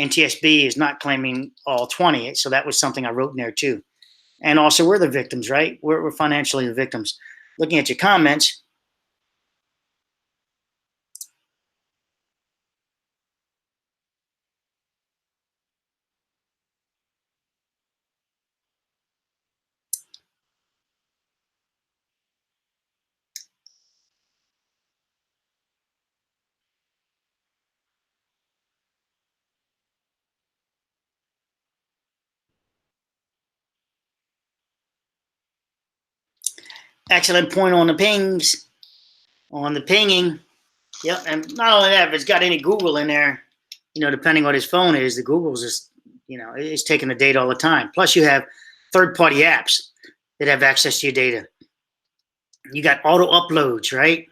NTSB is not claiming all 20, so that was something I wrote in there too. And also, we're the victims, right? We're financially the victims. Looking at your comments. Excellent point on the pings, on the pinging. Yep, and not only that, if it's got any Google in there, you know, depending on what his phone is, the Google's just, you know, it's taking the data all the time. Plus, you have third-party apps that have access to your data. You got auto uploads, right,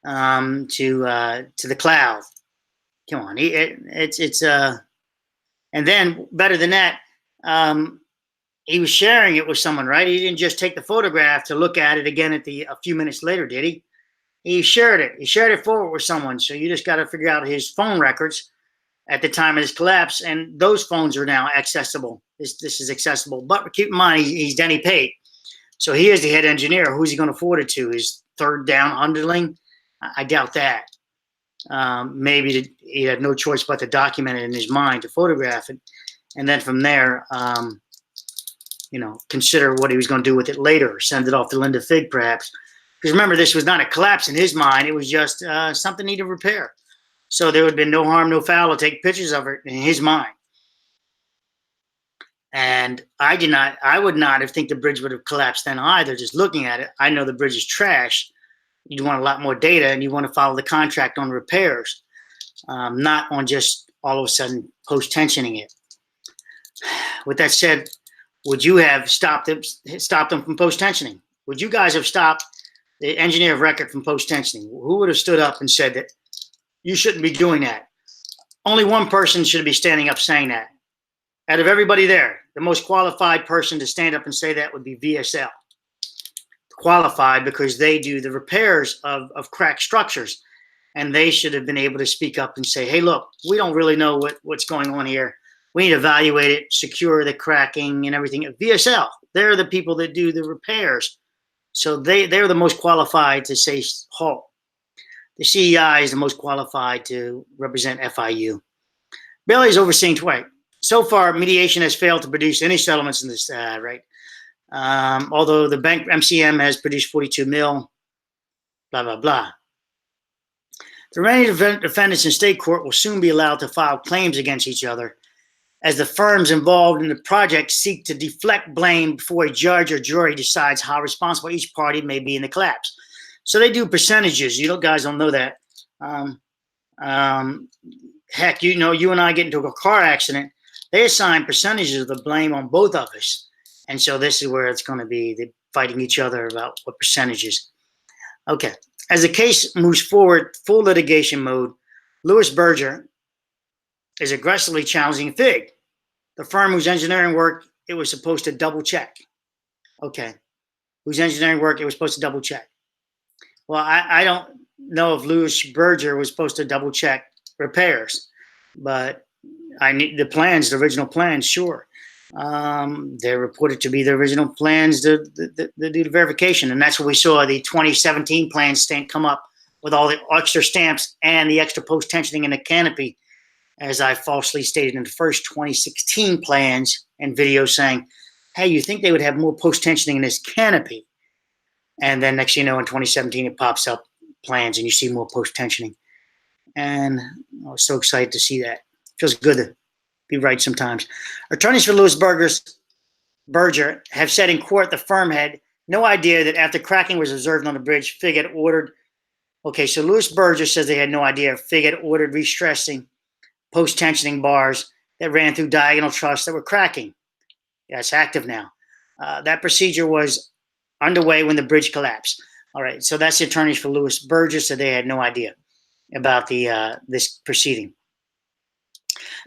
to the cloud. Come on, and then better than that, he was sharing it with someone, right? He didn't just take the photograph to look at it again a few minutes later, did he? He shared it. He shared it forward with someone. So you just got to figure out his phone records at the time of his collapse, and those phones are now accessible. This is accessible. But keep in mind, he's Denny Pate. So he is the head engineer. Who's he going to forward it to? His third down underling? I doubt that. Maybe he had no choice but to document it in his mind, to photograph it. And then from there, you know, consider what he was going to do with it later, send it off to Linda FIGG perhaps. Because remember, this was not a collapse in his mind. It was just something needed repair. So there would have been no harm, no foul to take pictures of it in his mind. And I would not have think the bridge would have collapsed then either, just looking at it. I know the bridge is trash. You want a lot more data, and you want to follow the contract on repairs, not on just all of a sudden post-tensioning it. With that said, would you have stopped them from post-tensioning? Would you guys have stopped the engineer of record from post-tensioning? Who would have stood up and said that you shouldn't be doing that? Only one person should be standing up saying that. Out of everybody there, the most qualified person to stand up and say that would be VSL. Qualified because they do the repairs of cracked structures, and they should have been able to speak up and say, hey, look, we don't really know what's going on here. We need to evaluate it, secure the cracking and everything. VSL, they're the people that do the repairs. So they're the most qualified to say halt. The CEI is the most qualified to represent FIU. Bailey is overseeing twice. So far, mediation has failed to produce any settlements in this, right? Although the bank MCM has produced 42 mil, blah, blah, blah. The remaining defendants in state court will soon be allowed to file claims against each other as the firms involved in the project seek to deflect blame before a judge or jury decides how responsible each party may be in the collapse. So they do percentages. You guys don't know that. Heck, you know, you and I get into a car accident. They assign percentages of the blame on both of us. And so this is where it's going to be. They're fighting each other about what percentages. Okay. As the case moves forward, full litigation mode, Louis Berger is aggressively challenging FIGG The firm whose engineering work it was supposed to double check. Okay. Whose engineering work it was supposed to double check. Well, I don't know if Louis Berger was supposed to double check repairs, but I need the plans, the original plans, sure. They're reported to be the original plans to do the verification. And that's what we saw, the 2017 plans come up with all the extra stamps and the extra post-tensioning in the canopy, as I falsely stated in the first 2016 plans and videos saying, hey, you think they would have more post-tensioning in this canopy? And then next thing you know, in 2017, it pops up plans and you see more post-tensioning. And I was so excited to see that. Feels good to be right sometimes. Attorneys for Louis Berger have said in court the firm had no idea that after cracking was observed on the bridge, FIGG had ordered. Okay, so Louis Berger says they had no idea FIGG had ordered restressing post-tensioning bars that ran through diagonal trusses that were cracking. Yeah, it's active now. That procedure was underway when the bridge collapsed. All right, so that's the attorneys for Louis Berger said they had no idea about the this proceeding.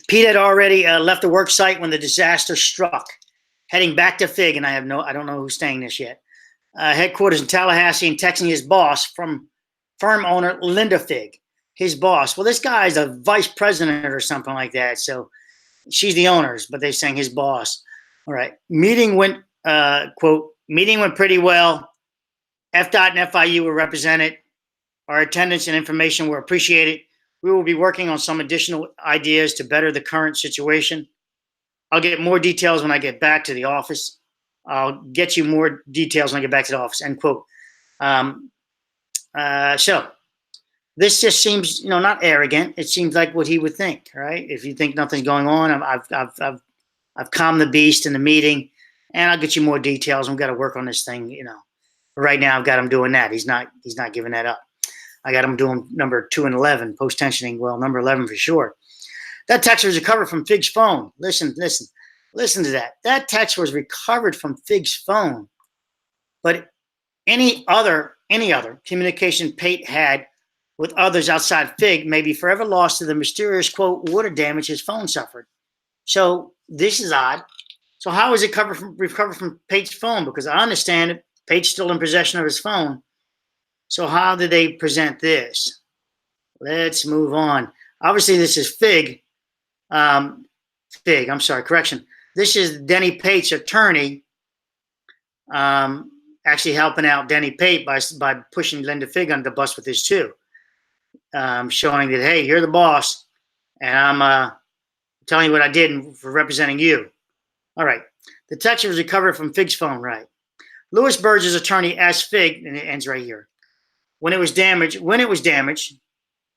Pete had already left the work site when the disaster struck, heading back to FIGG, and I don't know who's saying this yet. Headquarters in Tallahassee and texting his boss from firm owner Linda FIGG, his boss. Well, this guy is a vice president or something like that, so she's the owners, but they're saying his boss. All right, meeting went, quote, meeting went pretty well. FDOT and FIU were represented. Our attendance and information were appreciated. We will be working on some additional ideas to better the current situation. I'll get more details when I get back to the office. I'll get you more details when I get back to the office, end quote. So this just seems, not arrogant. It seems like what he would think, right? If you think nothing's going on, I've calmed the beast in the meeting, and I'll get you more details. We've got to work on this thing, Right now, I've got him doing that. He's not giving that up. I got him doing number 2 and 11, post-tensioning. Well, number 11 for sure. That text was recovered from FIGG's phone. Listen to that. That text was recovered from FIGG's phone. But any other communication Pate had with others outside FIGG may be forever lost to the mysterious, quote, water damage his phone suffered. So this is odd. So how is it recovered from Pate's phone? Because I understand it. Pate's still in possession of his phone. So how did they present this? Let's move on. Obviously, this is FIGG. FIGG, I'm sorry, correction. This is Denny Pate's attorney actually helping out Denny Pate by pushing Linda FIGG under the bus with this too. Showing that, hey, you're the boss, and I'm telling you what I did for representing you. All right. The text was recovered from FIGG's phone, right? Louis Berger's attorney asked FIGG, and it ends right here, when it was damaged,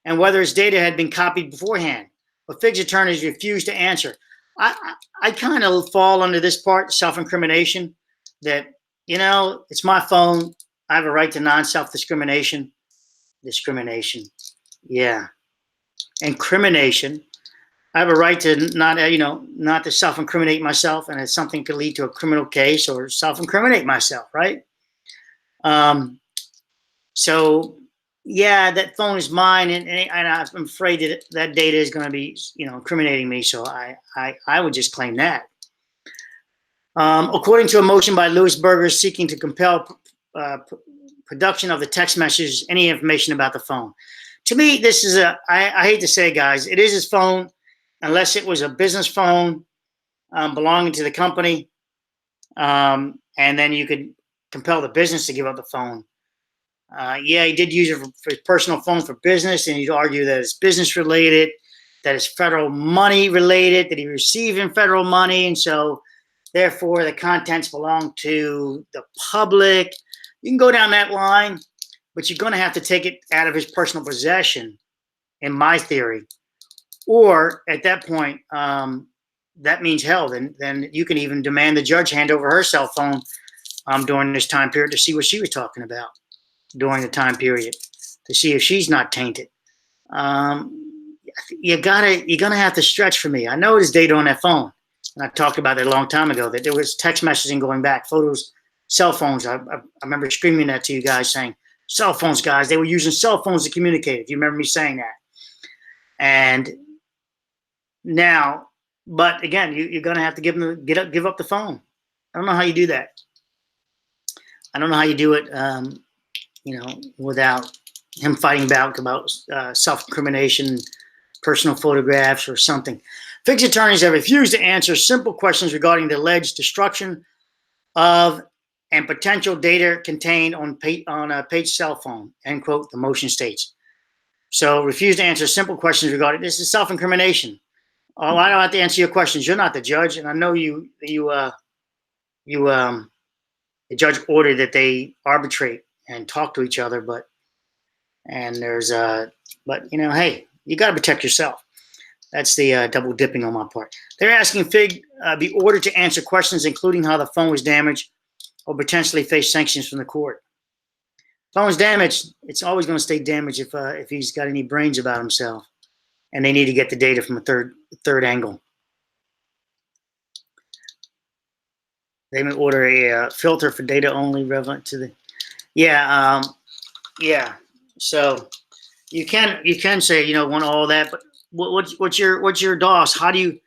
and whether its data had been copied beforehand. But FIGG's attorneys refused to answer. I kind of fall under this part, self-incrimination, that, it's my phone. I have a right to non-self-discrimination. Discrimination. Yeah. Incrimination. I have a right to not to self-incriminate myself, and if something could lead to a criminal case or self-incriminate myself, right? So, yeah, that phone is mine, and I'm afraid that data is going to be, incriminating me. So I would just claim that. According to a motion by Louis Berger seeking to compel production of the text messages, any information about the phone. To me, this is I hate to say, guys, it is his phone, unless it was a business phone belonging to the company, and then you could compel the business to give up the phone. Yeah, he did use it for his personal phone for business, and he'd argue that it's business related, that it's federal money related, that he received in federal money, and so therefore the contents belong to the public. You can go down that line, but you're going to have to take it out of his personal possession, in my theory. Or at that point, that means hell. Then you can even demand the judge hand over her cell phone during this time period to see what she was talking about during the time period, to see if she's not tainted. You're gonna have to stretch for me. I know there's data on that phone, and I talked about it a long time ago, that there was text messaging going back, photos, cell phones. I remember screaming that to you guys, saying, cell phones, guys, they were using cell phones to communicate, if you remember me saying that. And now But again, you're going to have to give up the phone. I don't know how you do that. I don't know how you do it, without him fighting back about self-incrimination, personal photographs, or something. FIGG's attorneys have refused to answer simple questions regarding the alleged destruction of and potential data contained on Pate's cell phone, end quote, the motion states. So refuse to answer simple questions regarding this is self-incrimination. Oh, I don't have to answer your questions. You're not the judge, and I know the judge ordered that they arbitrate and talk to each other, but hey, you got to protect yourself. That's the double dipping on my part. They're asking FIGG be ordered to answer questions, including how the phone was damaged or potentially face sanctions from the court. Phone's damaged. It's always going to stay damaged if he's got any brains about himself, and they need to get the data from a third angle. They may order a filter for data only relevant to the. Yeah. So you can say want all that, but what's your DOS? How do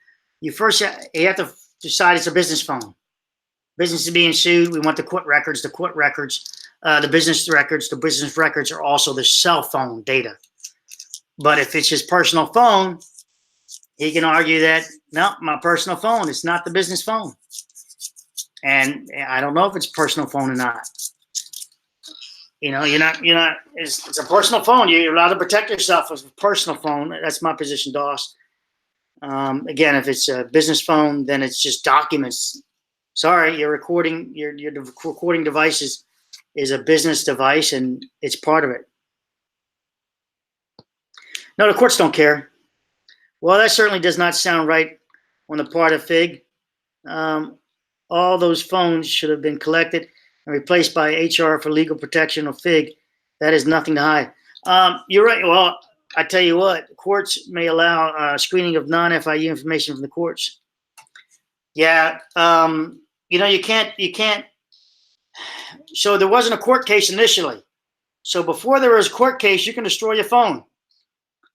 you first you have to decide it's a business phone. Business is being sued. We want the court records. The court records, the business records. The business records are also the cell phone data. But if it's his personal phone, he can argue that no, my personal phone. It's not the business phone. And I don't know if it's a personal phone or not. You're not. It's a personal phone. You're allowed to protect yourself with a personal phone. That's my position, DOS. Again, if it's a business phone, then it's just documents. Sorry, your recording device is a business device, and it's part of it. No, the courts don't care. Well, that certainly does not sound right on the part of FIGG. All those phones should have been collected and replaced by HR for legal protection of FIGG. That is nothing to hide. You're right. Well, I tell you what, courts may allow screening of non-FIU information from the courts. Yeah, you can't. So there wasn't a court case initially. So before there was a court case, you can destroy your phone.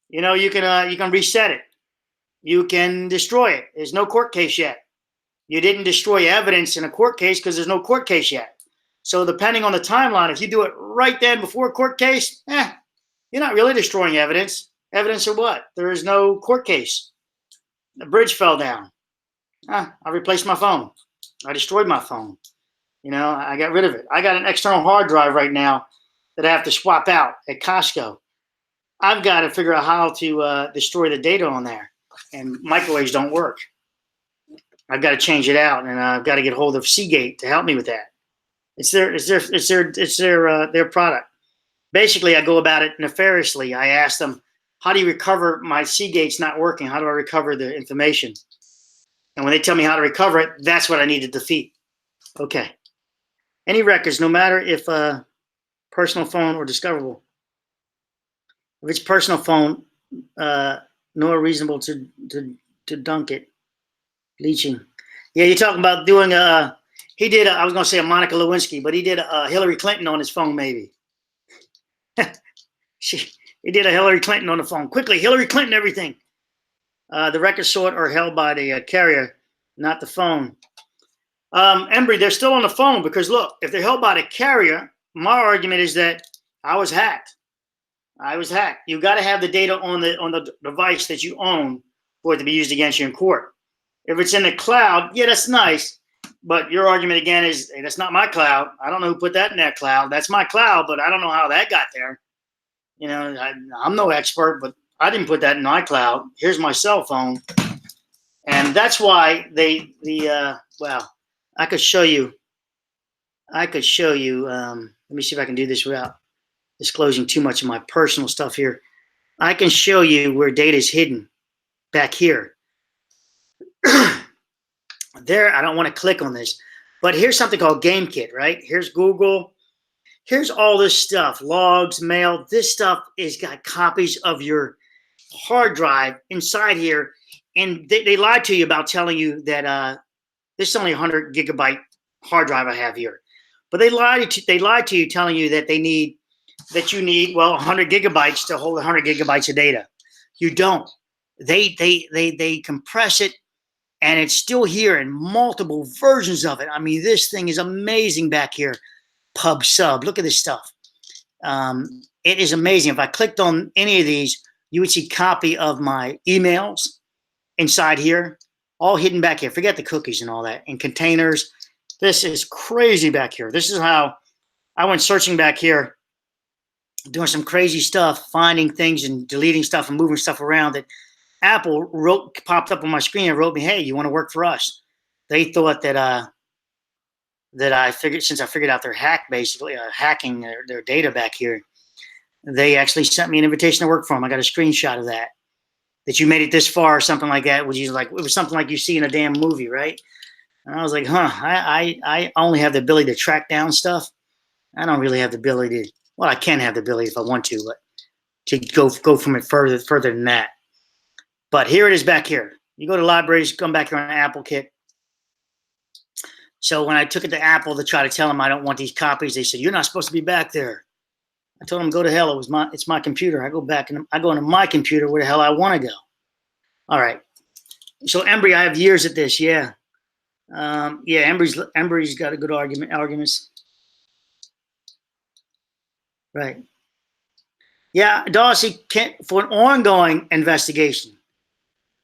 You can reset it. You can destroy it. There's no court case yet. You didn't destroy evidence in a court case because there's no court case yet. So depending on the timeline, if you do it right then before a court case, you're not really destroying evidence. Evidence of what? There is no court case. The bridge fell down. I replaced my phone. I destroyed my phone. I got rid of it. I got an external hard drive right now that I have to swap out at Costco. I've got to figure out how to destroy the data on there. And microwaves don't work. I've got to change it out, and I've got to get hold of Seagate to help me with that. It's their product. Basically, I go about it nefariously. I ask them, how do you recover my Seagate's not working? How do I recover the information? And when they tell me how to recover it, that's what I need to defeat. Okay. Any records, no matter if personal phone or discoverable. If it's personal phone, nor reasonable to dunk it. Bleaching. Yeah, you're talking about doing he did I was going to say a Monica Lewinsky, but he did a Hillary Clinton on his phone maybe. He did a Hillary Clinton on the phone. Quickly, Hillary Clinton everything. The records sought are held by the carrier, not the phone. Embry, they're still on the phone because look, if they're held by the carrier, my argument is that I was hacked. You got to have the data on the device that you own for it to be used against you in court. If it's in the cloud, yeah, that's nice. But your argument again is, hey, that's not my cloud. I don't know who put that in that cloud. That's my cloud, but I don't know how that got there. I'm no expert, but I didn't put that in my cloud. Here's my cell phone. And that's why I could show you. Let me see if I can do this without disclosing too much of my personal stuff here. I can show you where data is hidden back here. There, I don't want to click on this, but here's something called GameKit, right? Here's Google. Here's all this stuff, logs, mail. This stuff is got copies of your hard drive inside here. And they lied to you about telling you that this is only a 100 gigabyte hard drive I have here. But they lied to you telling you that you need 100 gigabytes to hold 100 gigabytes of data. You don't. They compress it and it's still here in multiple versions of it. I mean, this thing is amazing back here. Pub sub, look at this stuff. It is amazing. If I clicked on any of these, you would see copy of my emails inside here, all hidden back here. Forget the cookies and all that, and containers. This is crazy back here. This is how I went searching back here, doing some crazy stuff, finding things and deleting stuff and moving stuff around that Apple popped up on my screen and wrote me, hey, you want to work for us? They thought that that I figured, since I figured out their hack, basically hacking their data back here, they actually sent me an invitation to work for them. I got a screenshot of that you made it this far or something like that, which is like, it was something like you see in a damn movie, right? And I was like, huh, I only have the ability to track down stuff. I don't really have the ability to, well, I can have the ability if I want to, but to go from it further than that. But here it is back here. You go to libraries, come back here on Apple Kit. So when I took it to Apple to try to tell them I don't want these copies, they said, you're not supposed to be back there. I told them, go to hell. It's my computer. I go back and I go into my computer where the hell I want to go. All right. So Embry, I have years at this. Yeah. Yeah. Embry's got a good arguments. Right. Yeah. Darcy, for an ongoing investigation.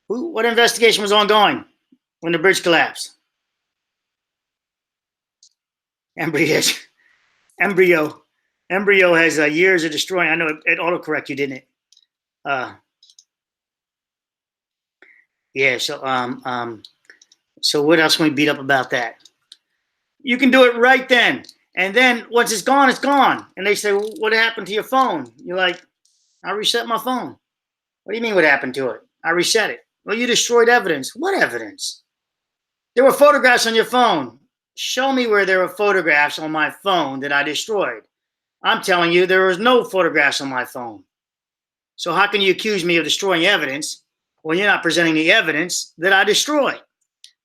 What investigation was ongoing when the bridge collapsed? Embryo has years of destroying. I know it autocorrect you, didn't it? Yeah. So what else can we beat up about that? You can do it right then, and then once it's gone, it's gone. And they say, well, what happened to your phone? You're like, I reset my phone. What do you mean? What happened to it? I reset it. Well, you destroyed evidence. What evidence? There were photographs on your phone. Show me where there were photographs on my phone that I destroyed. I'm telling you, there was no photographs on my phone. So how can you accuse me of destroying evidence when you're not presenting the evidence that I destroyed?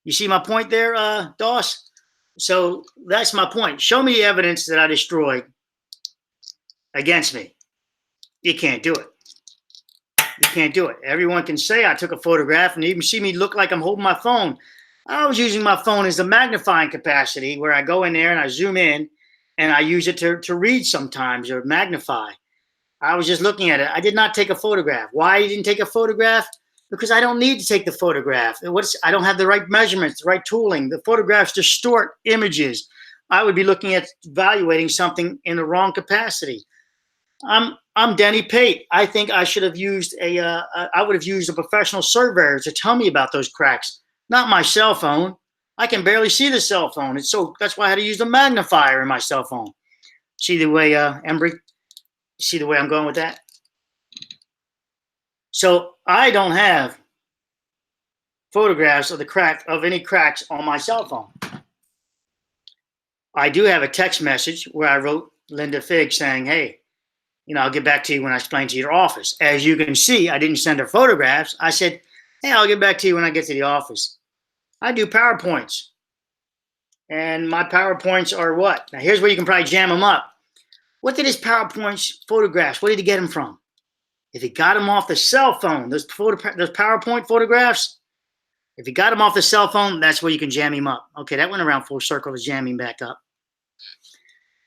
You see my point there, Doss? So that's my point. Show me the evidence that I destroyed against me. You can't do it. You can't do it. Everyone can say I took a photograph and even see me look like I'm holding my phone. I was using my phone as a magnifying capacity where I go in there and I zoom in and I use it to read sometimes or magnify. I was just looking at it. I did not take a photograph. Why I didn't take a photograph? Because I don't need to take the photograph. I don't have the right measurements, the right tooling. The photographs distort images. I would be looking at evaluating something in the wrong capacity. I'm Denny Pate. I think I should have used I would have used a professional surveyor to tell me about those cracks, not my cell phone. I can barely see the cell phone. That's why I had to use the magnifier in my cell phone. See the way, Embry? See the way I'm going with that? So I don't have photographs of any cracks on my cell phone. I do have a text message where I wrote Linda FIGG saying, hey, I'll get back to you when I explain to your office. As you can see, I didn't send her photographs. I said, hey, I'll get back to you when I get to the office. I do PowerPoints. And my PowerPoints are what? Now, here's where you can probably jam them up. What did his PowerPoints photographs, where did he get them from? If he got them off the cell phone, those PowerPoint photographs, if he got them off the cell phone, that's where you can jam him up. Okay, that went around full circle to jam him back up.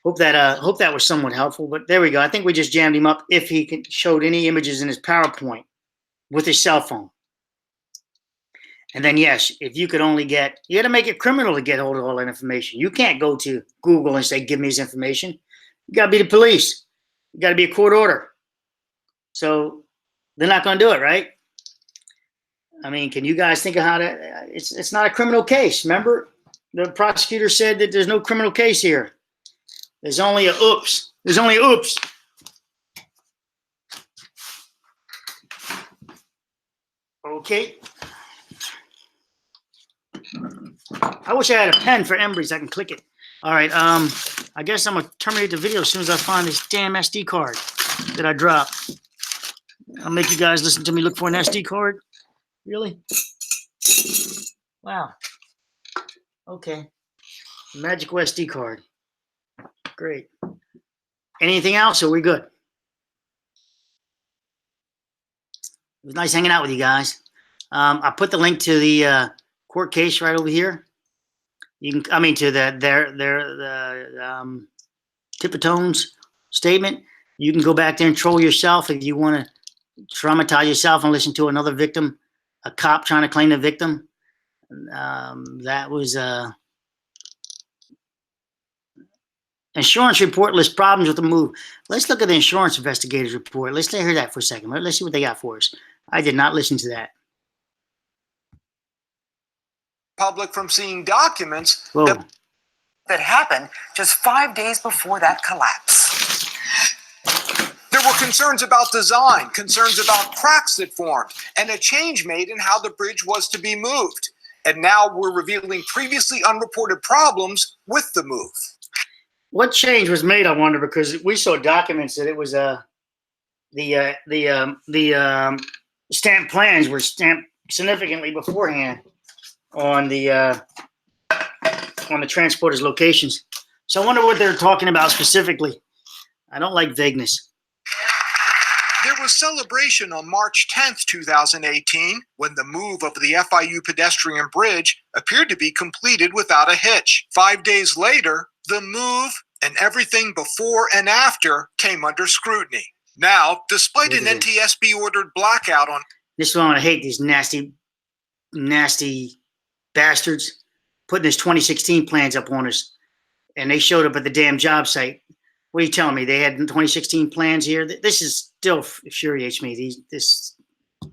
Hope that was somewhat helpful, but there we go. I think we just jammed him up if he showed any images in his PowerPoint with his cell phone. And then, yes, if you could only you got to make it criminal to get hold of all that information. You can't go to Google and say, give me his information. You got to be the police. You got to be a court order. So they're not going to do it, right? I mean, can you guys think of how to, it's not a criminal case. Remember, the prosecutor said that there's no criminal case here. There's only a oops. There's only oops. Okay. I wish I had a pen for Embry so I can click it. All right. I guess I'm going to terminate the video as soon as I find this damn SD card that I dropped. I'll make you guys listen to me look for an SD card. Really? Wow. Okay. Magical SD card. Great. Anything else? Or are we good? It was nice hanging out with you guys. I put the link to the court case right over here. You can, I mean, to the Tipitone's statement. You can go back there and troll yourself if you want to traumatize yourself and listen to another victim, a cop trying to claim the victim. That was insurance report lists problems with the move. Let's look at the insurance investigators report. Let's hear that for a second. Let's see what they got for us. I did not listen to that. Public from seeing documents Whoa. That happened just 5 days before that collapse. There were concerns about design, concerns about cracks that formed, and a change made in how the bridge was to be moved. And now we're revealing previously unreported problems with the move. What change was made, I wonder, because we saw documents that it was the stamped plans were stamped significantly beforehand on the transporter's locations. So I wonder what they're talking about specifically. I don't like vagueness. There was celebration on March 10th, 2018, when the move of the FIU pedestrian bridge appeared to be completed without a hitch. 5 days later, the move and everything before and after came under scrutiny. Now, despite an NTSB-ordered blackout on... This is why I hate these nasty bastards putting this 2016 plans up on us. And they showed up at the damn job site. What are you telling me? They had 2016 plans here? This is still infuriates me, this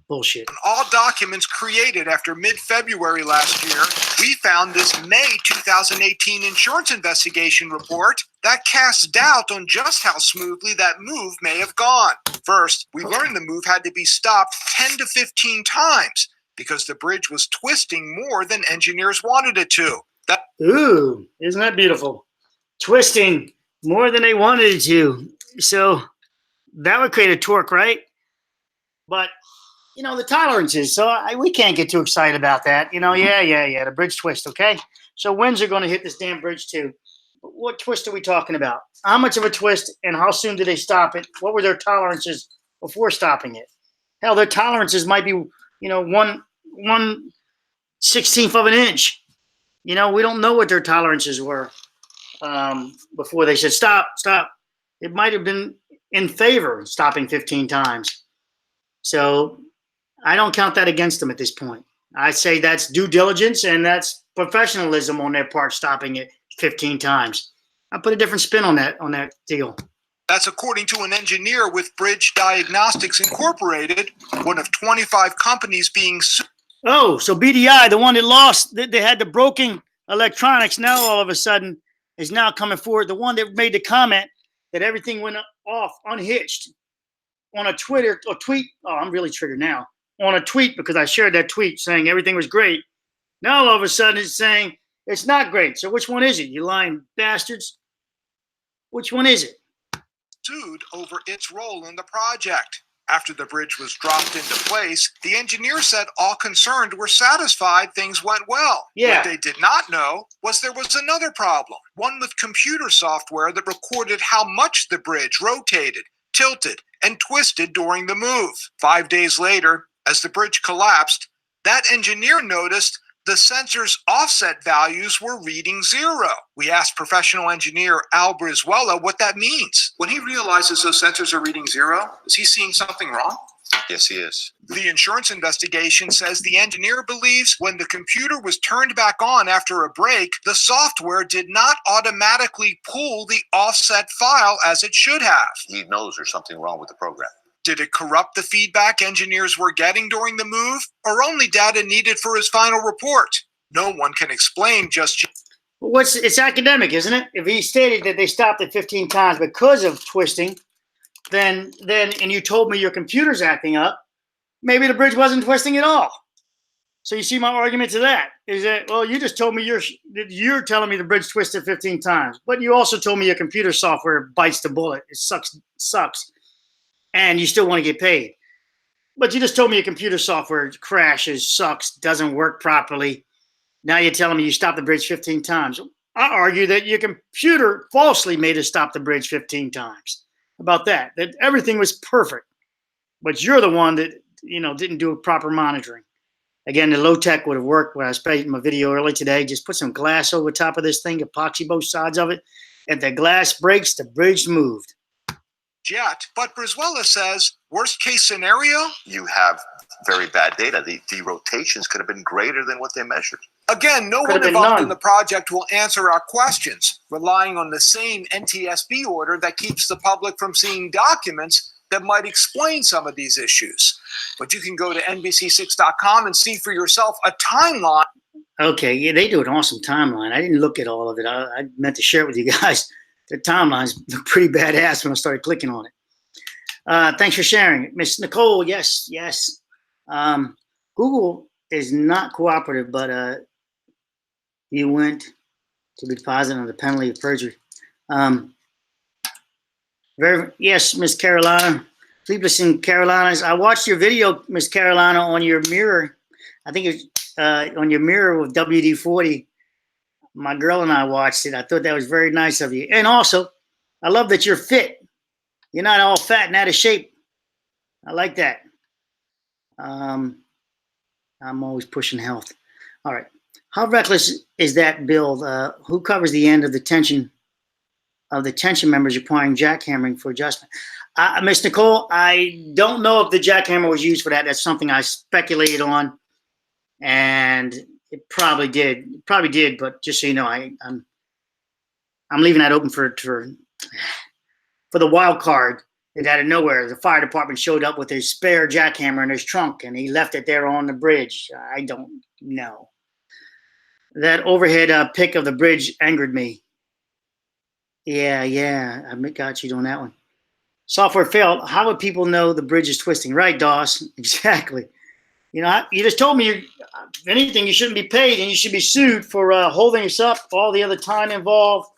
bullshit. All documents created after mid-February last year, we found this May 2018 insurance investigation report that casts doubt on just how smoothly that move may have gone. First, we learned the move had to be stopped 10 to 15 times because the bridge was twisting more than engineers wanted it to. Ooh, isn't that beautiful? Twisting more than they wanted it to. So that would create a torque, right? But, you know, the tolerances. So we can't get too excited about that. You know, yeah. The bridge twist, okay? So winds are going to hit this damn bridge too. What twist are we talking about? How much of a twist and how soon did they stop it? What were their tolerances before stopping it? Hell, their tolerances might be, you know, 1/16 of an inch. You know, we don't know what their tolerances were before they said, stop. It might have been in favor of stopping 15 times. So I don't count that against them at this point. I say that's due diligence and that's professionalism on their part, stopping it 15 times. I put a different spin on that deal. That's according to an engineer with Bridge Diagnostics Incorporated, one of 25 companies being sued. Oh, so BDI, the one that lost, they had the broken electronics, now all of a sudden is now coming forward. The one that made the comment that everything went off unhitched on a tweet. Oh, I'm really triggered now. On a tweet because I shared that tweet saying everything was great. Now all of a sudden it's saying it's not great. So which one is it, you lying bastards? Which one is it? Sued over its role in the project. After the bridge was dropped into place, the engineer said all concerned were satisfied things went well. Yeah. What they did not know was there was another problem, one with computer software that recorded how much the bridge rotated, tilted, and twisted during the move. 5 days later, as the bridge collapsed, that engineer noticed the sensor's offset values were reading 0. We asked professional engineer Al Brizuela what that means. When he realizes those sensors are reading 0, is he seeing something wrong? Yes, he is. The insurance investigation says the engineer believes when the computer was turned back on after a break, the software did not automatically pull the offset file as it should have. He knows there's something wrong with the program. Did it corrupt the feedback engineers were getting during the move, or only data needed for his final report? No one can explain just yet. It's academic, isn't it? If he stated that they stopped it 15 times because of twisting, then and you told me your computer's acting up, maybe the bridge wasn't twisting at all. So you see my argument to that is that, well, you just told me you're telling me the bridge twisted 15 times, but you also told me your computer software bites the bullet. It sucks. And you still want to get paid. But you just told me your computer software crashes, sucks, doesn't work properly. Now you're telling me you stopped the bridge 15 times. I argue that your computer falsely made us stop the bridge 15 times. About that everything was perfect. But you're the one that, didn't do proper monitoring. Again, the low tech would have worked when I was making my video early today. Just put some glass over top of this thing, epoxy both sides of it. If the glass breaks, the bridge moved. Yet, but Brizuela says, worst case scenario, you have very bad data. The rotations could have been greater than what they measured. again, no Could have one been involved none. in the project will answer our questions, relying on the same NTSB order that keeps the public from seeing documents that might explain some of these issues. But you can go to NBC6.com and see for yourself a timeline. Okay, yeah, they do an awesome timeline. I didn't look at all of it. I meant to share it with you guys. The timeline's pretty badass when I started clicking on it. Thanks for sharing it. Miss Nicole, yes. Google is not cooperative, but you went to be deposited on the penalty of perjury. Yes, Miss Carolina. Sleepless in Carolinas. I watched your video, Miss Carolina, on your mirror. I think it's on your mirror with WD-40. My girl and I watched it. I thought that was very nice of you. And also, I love that you're fit. You're not all fat and out of shape. I like that. I'm always pushing health. All right. How reckless is that build? Who covers the end of the tension members requiring jackhammering for adjustment? Miss Nicole, I don't know if the jackhammer was used for that. That's something I speculated on, and it probably did. It probably did, but just so you know, I'm leaving that open for the wild card. That out of nowhere, the fire department showed up with his spare jackhammer in his trunk, and he left it there on the bridge. I don't know. That overhead pick of the bridge angered me. Yeah, I got you on that one. Software failed. How would people know the bridge is twisting? Right, Doss. Exactly. You know, you just told me, if anything, you shouldn't be paid, and you should be sued for holding us up, all the other time involved,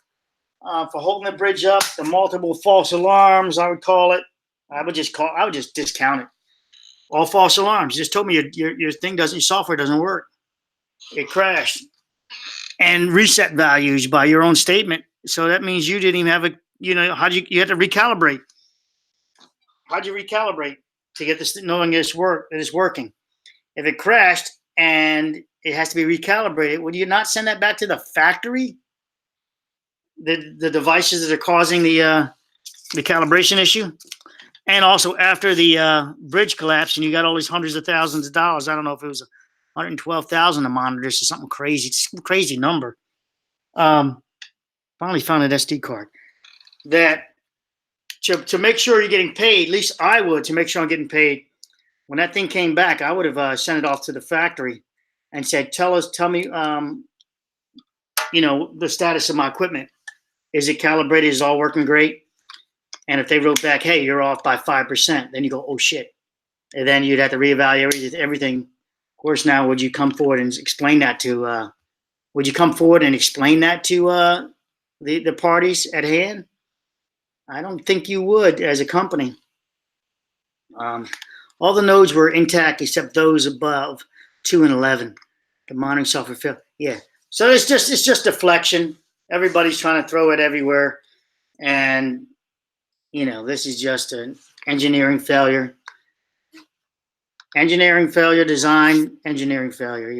for holding the bridge up, the multiple false alarms, I would call it. I would just discount it. All false alarms. You just told me your thing your software doesn't work. It crashed. And reset values by your own statement. So that means you didn't even have you had to recalibrate. How'd you recalibrate to get this, knowing that it's working? If it crashed and it has to be recalibrated, would you not send that back to the factory? The devices that are causing the calibration issue? And also after the bridge collapse and you got all these hundreds of thousands of dollars, I don't know if it was 112,000 a monitor or something crazy, some crazy number. Finally found an SD card. That to make sure you're getting paid, at least I would, to make sure I'm getting paid. When that thing came back, I would have sent it off to the factory and said, tell me, the status of my equipment. Is it calibrated? Is it all working great? And if they wrote back, hey, you're off by 5%, then you go, oh shit. And then you'd have to reevaluate everything. Of course, now would you come forward and explain that to? Would you come forward and explain that to the parties at hand? I don't think you would as a company. All the nodes were intact except those above 2 and 11. The monitoring software failed. Yeah. So it's just deflection. Everybody's trying to throw it everywhere, and this is just an engineering failure. Engineering failure, design engineering failure.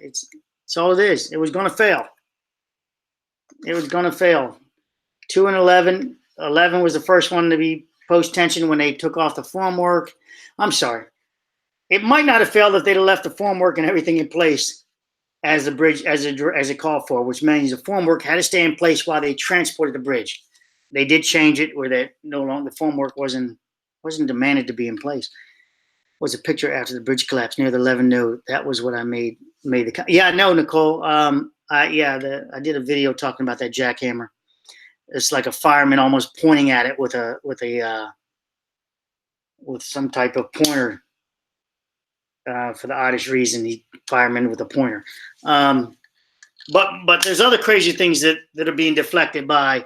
It's all it is. It was going to fail. It was going to fail. 2 and 11. 11 was the first one to be post-tension when they took off the formwork. I'm sorry. It might not have failed if they'd have left the formwork and everything in place as the bridge, as it called for, which means the formwork had to stay in place while they transported the bridge. They did change it where that no longer the formwork wasn't demanded to be in place. Was a picture after the bridge collapse near the 11 node. That was what I made the. Yeah, no, Nicole. I did a video talking about that jackhammer. It's like a fireman almost pointing at it with some type of pointer. For the oddest reason, he fireman with a pointer. But there's other crazy things that are being deflected by,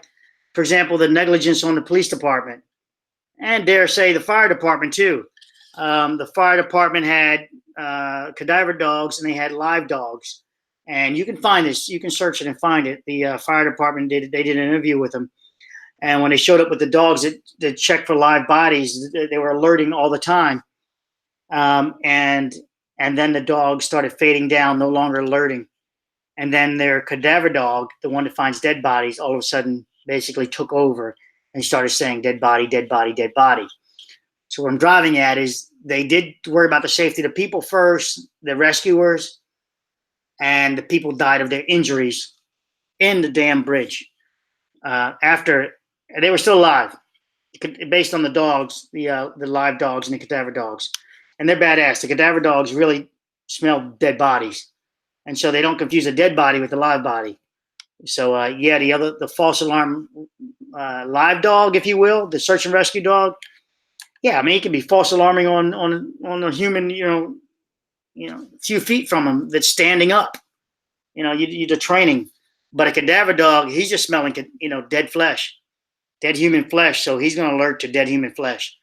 for example, the negligence on the police department, and dare say the fire department too. The fire department had cadaver dogs and they had live dogs, and you can find this. You can search it and find it. The fire department did an interview with them, and when they showed up with the dogs that checked for live bodies, they were alerting all the time. And and then the dog started fading down, no longer alerting. And then their cadaver dog, the one that finds dead bodies, all of a sudden basically took over and started saying dead body, dead body, dead body. So what I'm driving at is they did worry about the safety of the people first, the rescuers, and the people died of their injuries in the damn bridge. After they were still alive, based on the dogs, the live dogs and the cadaver dogs, and they're badass. The cadaver dogs really smell dead bodies, and so they don't confuse a dead body with a live body. So yeah, the false alarm live dog, if you will, the search and rescue dog. Yeah, I mean, it can be false alarming on a human, a few feet from him that's standing up. You do training, but a cadaver dog, he's just smelling, dead flesh, dead human flesh. So he's going to alert to dead human flesh.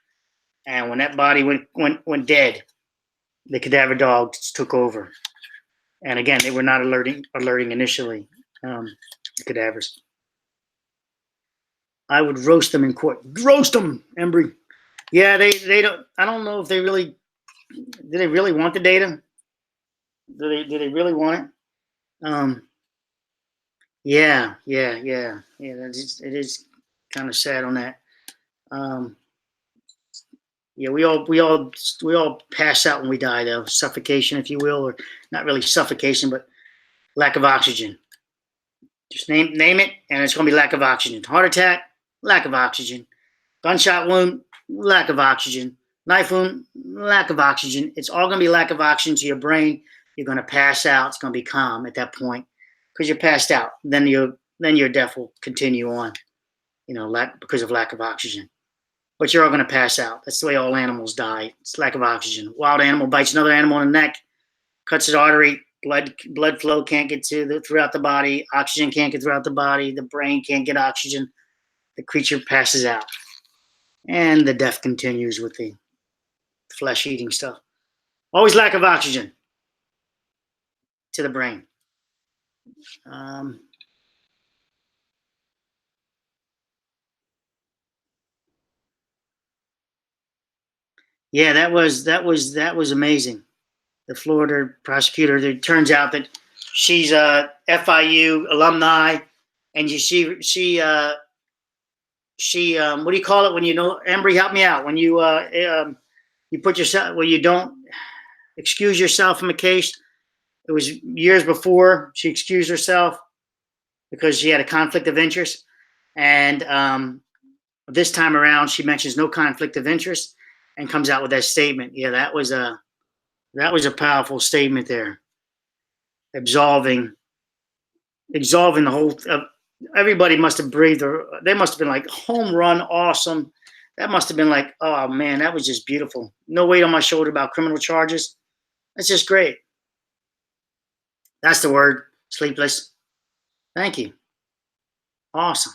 And when that body went dead, the cadaver dogs took over. And again, they were not alerting initially, the cadavers. I would roast them in court. Roast them, Embry. Yeah, they don't. I don't know if they really. Do they really want the data? Do they really want it? Yeah. It is kind of sad on that. Yeah, we all pass out when we die, though. Suffocation, if you will, or not really suffocation, but lack of oxygen. Just name it, and it's going to be lack of oxygen. Heart attack, lack of oxygen. Gunshot wound, lack of oxygen. Knife wound, lack of oxygen. It's all going to be lack of oxygen to your brain. You're going to pass out. It's going to be calm at that point because you're passed out. Then your death will continue on, because of lack of oxygen. But you're all going to pass out. That's the way all animals die. It's lack of oxygen. Wild animal bites another animal in the neck, cuts its artery. Blood flow can't get throughout the body. Oxygen can't get throughout the body. The brain can't get oxygen. The creature passes out. And the death continues with the flesh-eating stuff. Always lack of oxygen to the brain. Yeah, that was amazing. The Florida prosecutor. It turns out that she's a FIU alumni, and she what do you call it when Embry, help me out, when you put yourself, you don't excuse yourself from a case. It was years before she excused herself because she had a conflict of interest, and this time around she mentions no conflict of interest and comes out with that statement. Yeah, that was a powerful statement there, absolving the whole. Everybody must have breathed. They must have been like, home run, awesome. That must have been like, oh man, that was just beautiful. No weight on my shoulder about criminal charges. That's just great. That's the word, sleepless. Thank you. Awesome.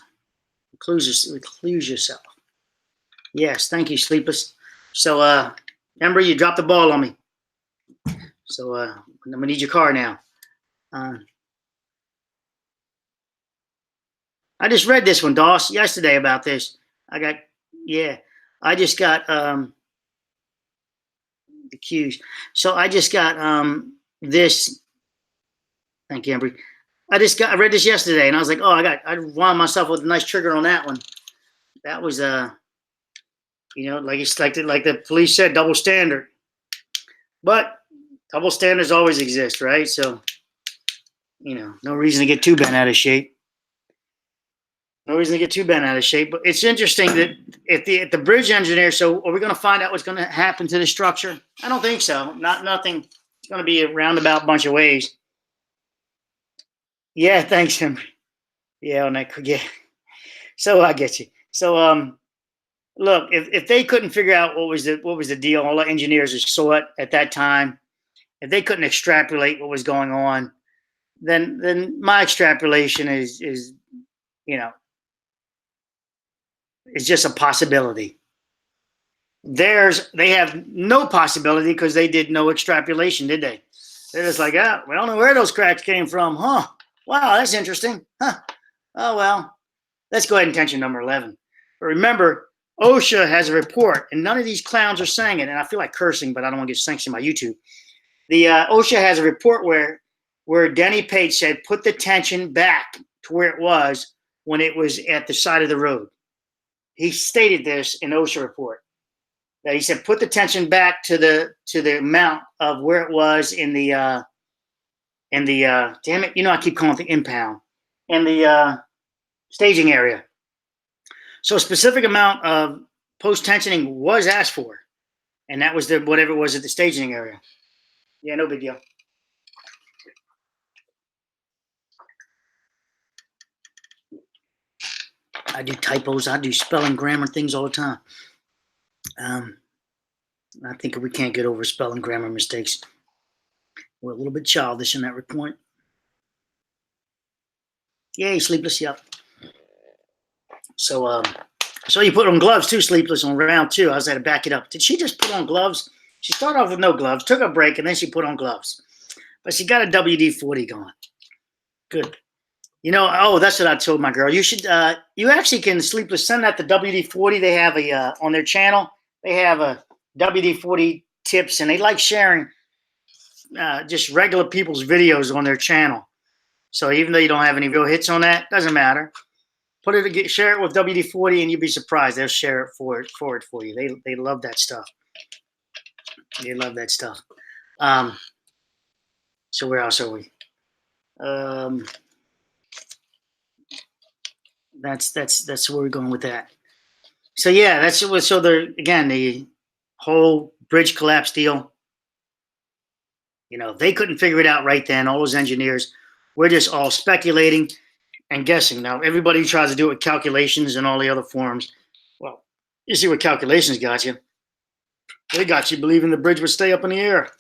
Recluse yourself. Yes, thank you, sleepless. So, Embry, you dropped the ball on me. So I'm gonna need your car now. I just read this one, Doss, yesterday about this. I just got accused. So I just got this. Thank you, Embry. I read this yesterday, and I was like, oh, I wound myself with a nice trigger on that one. That was like the police said, double standard. But double standards always exist, right? So, no reason to get too bent out of shape. No reason to get too bent out of shape. But it's interesting that if the bridge engineer, so are we going to find out what's going to happen to the structure? I don't think so. Nothing. It's going to be a roundabout bunch of ways. Yeah, thanks, Henry. Yeah, on that. Yeah. So I get you. So look, if they couldn't figure out what was the deal, all the engineers who saw it at that time, if they couldn't extrapolate what was going on, then my extrapolation is just a possibility. They have no possibility because they did no extrapolation, did they? They're just like, we don't know where those cracks came from, huh? Wow, that's interesting, huh? Oh well, let's go ahead and attention number 11. But remember, OSHA has a report, and none of these clowns are saying it. And I feel like cursing, but I don't want to get sanctioned by YouTube. the OSHA has a report where Denny Pate said, put the tension back to where it was when it was at the side of the road. He stated this in OSHA report. That he said, put the tension back to the amount of where it was in the damn it, I keep calling it the impound, in the staging area. So a specific amount of post-tensioning was asked for, and that was the whatever it was at the staging area. Yeah, no big deal. I do typos. I do spelling, grammar things all the time. I think we can't get over spelling, grammar mistakes. We're a little bit childish in that report. Yay, Sleepless, yep. So you put on gloves too, Sleepless, on round 2. I was had to back it up. Did she just put on gloves? She started off with no gloves, took a break, and then she put on gloves. But she got a WD-40 going. Good. That's what I told my girl. You should, you actually can, Sleepless, send that to WD-40. They have on their channel, they have a WD-40 tips, and they like sharing just regular people's videos on their channel. So even though you don't have any real hits on that, doesn't matter. Share it with WD-40, and you'd be surprised. They'll share it forward for you. They love that stuff. They love that stuff. So where else are we? That's where we're going with that. So yeah, the whole bridge collapse deal. They couldn't figure it out right then. All those engineers, we're just all speculating and guessing. Now everybody tries to do it with calculations and all the other forms. Well, you see what calculations got you. They got you believing the bridge would stay up in the air.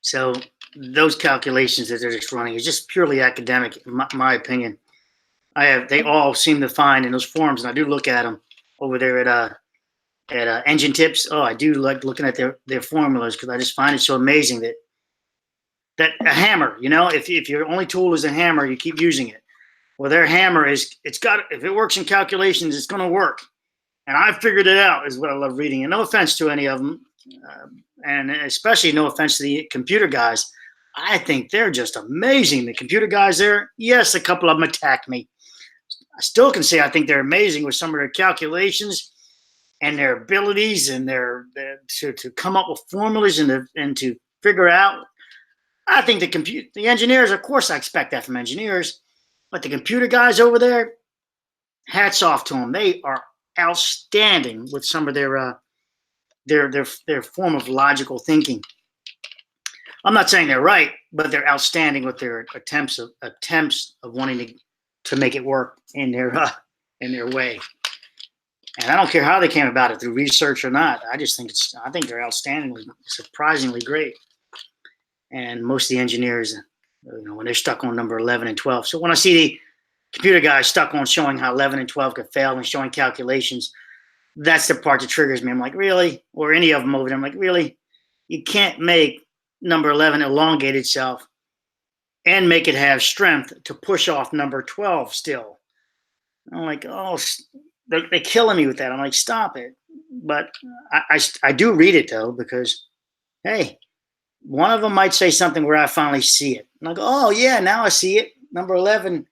So those calculations that they're just running is just purely academic, in my opinion. They all seem to find in those forums, and I do look at them over there at Engine Tips. Oh, I do like looking at their formulas because I just find it so amazing that a hammer, if your only tool is a hammer, you keep using it. Well, their hammer if it works in calculations, it's going to work. And I figured it out is what I love reading. And no offense to any of them, and especially no offense to the computer guys. I think they're just amazing. The computer guys there, yes, a couple of them attacked me. I still can say I think they're amazing with some of their calculations and their abilities and to come up with formulas and to figure out. I think the engineers, of course, I expect that from engineers, but the computer guys over there, hats off to them. They are outstanding with some of their form of logical thinking. I'm not saying they're right, but they're outstanding with their attempts of wanting to make it work in their way. And I don't care how they came about it, through research or not. I think they're outstandingly, surprisingly great. And most of the engineers, when they're stuck on number 11 and 12. So when I see the computer guys stuck on showing how 11 and 12 could fail and showing calculations, that's the part that triggers me. I'm like, really? Or any of them over there. I'm like, really? You can't make number 11 elongate itself and make it have strength to push off number 12 still. I'm like, oh, they're killing me with that. I'm like, stop it. But I do read it, though, because, hey, one of them might say something where I finally see it. And I go, oh, yeah, now I see it. Number 11,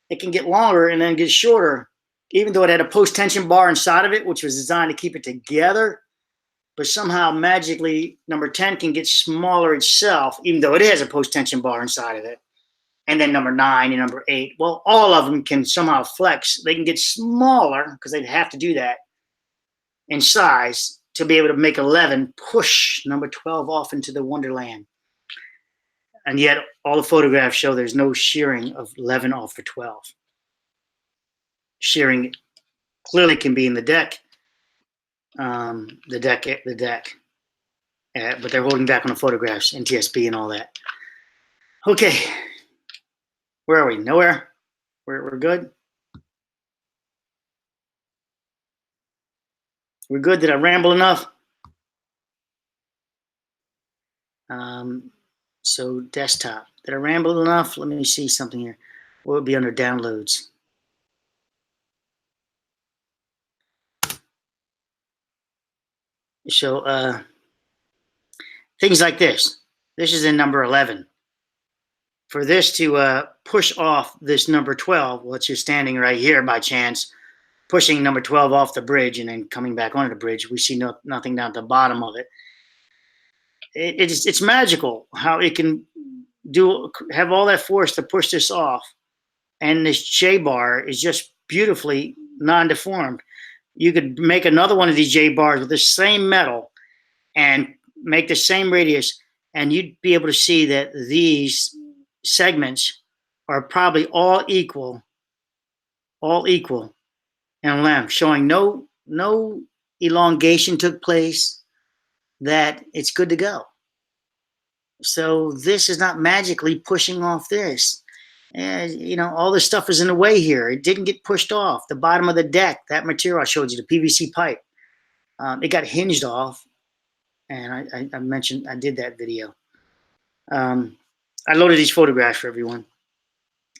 it can get longer and then get shorter, even though it had a post-tension bar inside of it, which was designed to keep it together. But somehow, magically, number 10 can get smaller itself, even though it has a post-tension bar inside of it. And then number 9 and number 8, well, all of them can somehow flex. They can get smaller, because they'd have to do that, in size, to be able to make 11 push number 12 off into the wonderland. And yet, all the photographs show there's no shearing of 11 off of 12. Shearing clearly can be in the deck. The deck. But they're holding back on the photographs, NTSB and all that. Okay. Where are we? Nowhere? We're good? We're good? Did I ramble enough? So desktop. Did I ramble enough? Let me see something here. What would be under downloads? So things like this. This is in number 11. For this to push off this number 12, which is standing right here by chance, pushing number 12 off the bridge and then coming back onto the bridge, we see nothing down at the bottom of it. It's magical how it can have all that force to push this off, and this J bar is just beautifully non-deformed. You could make another one of these J bars with the same metal and make the same radius, and you'd be able to see that these segments are probably all equal in length, showing no elongation took place, that it's good to go. So this is not magically pushing off this. And, you know, all this stuff is in the way here. It didn't get pushed off. The bottom of the deck, that material I showed you, the PVC pipe, it got hinged off. And I mentioned, I did that video. I loaded these photographs for everyone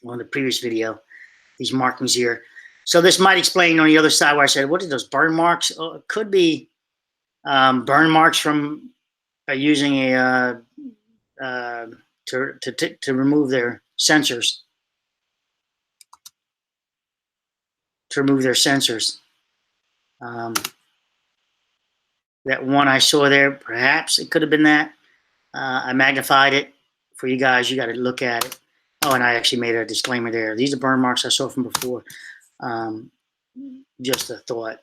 on the previous video, these markings here. So this might explain on the other side where I said, what are those burn marks? Oh, it could be burn marks from using a to remove their sensors. To remove their sensors. That one I saw there, perhaps it could have been that. I magnified it for you guys. You got to look at it. Oh, and I actually made a disclaimer there. These are burn marks I saw from before. Just a thought.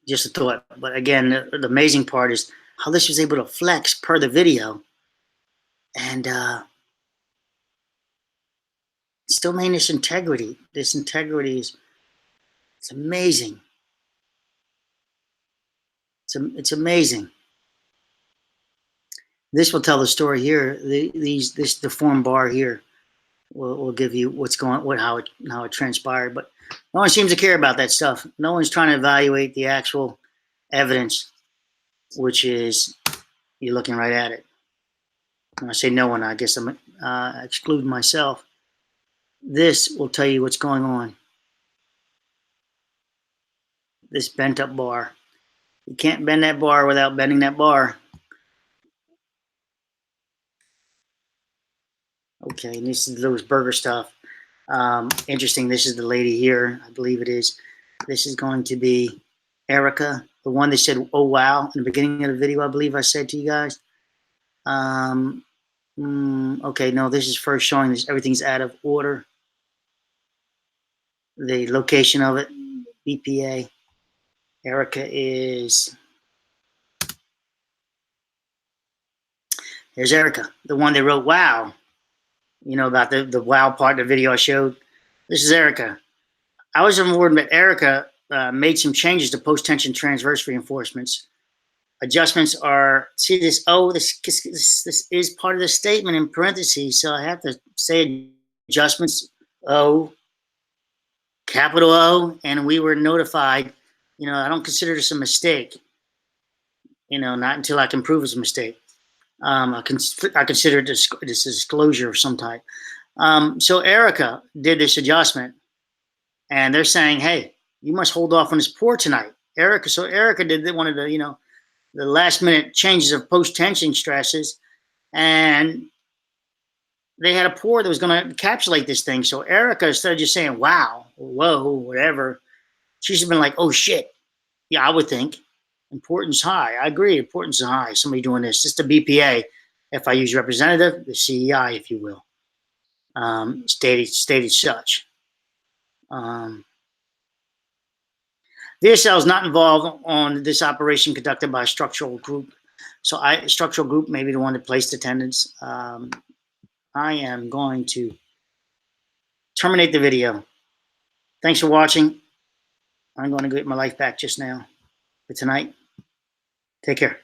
Just a thought. But again, the amazing part is how this was able to flex per the video, and still maintain this integrity. This integrity is, it's amazing. It's amazing. This will tell the story here. This deformed bar here will give you what's going, how it transpired. But no one seems to care about that stuff. No one's trying to evaluate the actual evidence, which is, you're looking right at it. When I say no one, I guess I'm excluding myself. This will tell you what's going on. This bent up bar. You can't bend that bar without bending that bar. Okay, and this is Louis Burger stuff. Interesting, this is the lady here, I believe it is. This is going to be Erica, the one that said, oh wow, in the beginning of the video, I believe I said to you guys. Okay, no, this is first showing this, everything's out of order. The location of it, BPA. Erica is, there's Erica, the one that wrote wow. You know, about the wow part of the video I showed. This is Erica. I was informed that Erica made some changes to post-tension transverse reinforcements. Adjustments are, see this, oh, this is part of the statement in parentheses, so I have to say adjustments, O, capital O, and we were notified. You know, I don't consider this a mistake. You know, not until I can prove it's a mistake. I consider this a disclosure of some type. So Erica did this adjustment, and they're saying, hey, you must hold off on this pour tonight. So Erica did one of the, you know, the last minute changes of post-tension stresses, and they had a pour that was going to encapsulate this thing. So Erica, instead of just saying, wow, whoa, whatever, she should have been like, oh shit. Yeah, I would think. Importance high. I agree. Importance is high. Somebody doing this. Just the BPA, FIU's representative, the CEI, if you will, stated such. VSL is not involved on this operation conducted by a structural group. So structural group may be the one that placed attendance. I am going to terminate the video. Thanks for watching. I'm going to get my life back just now. For tonight, take care.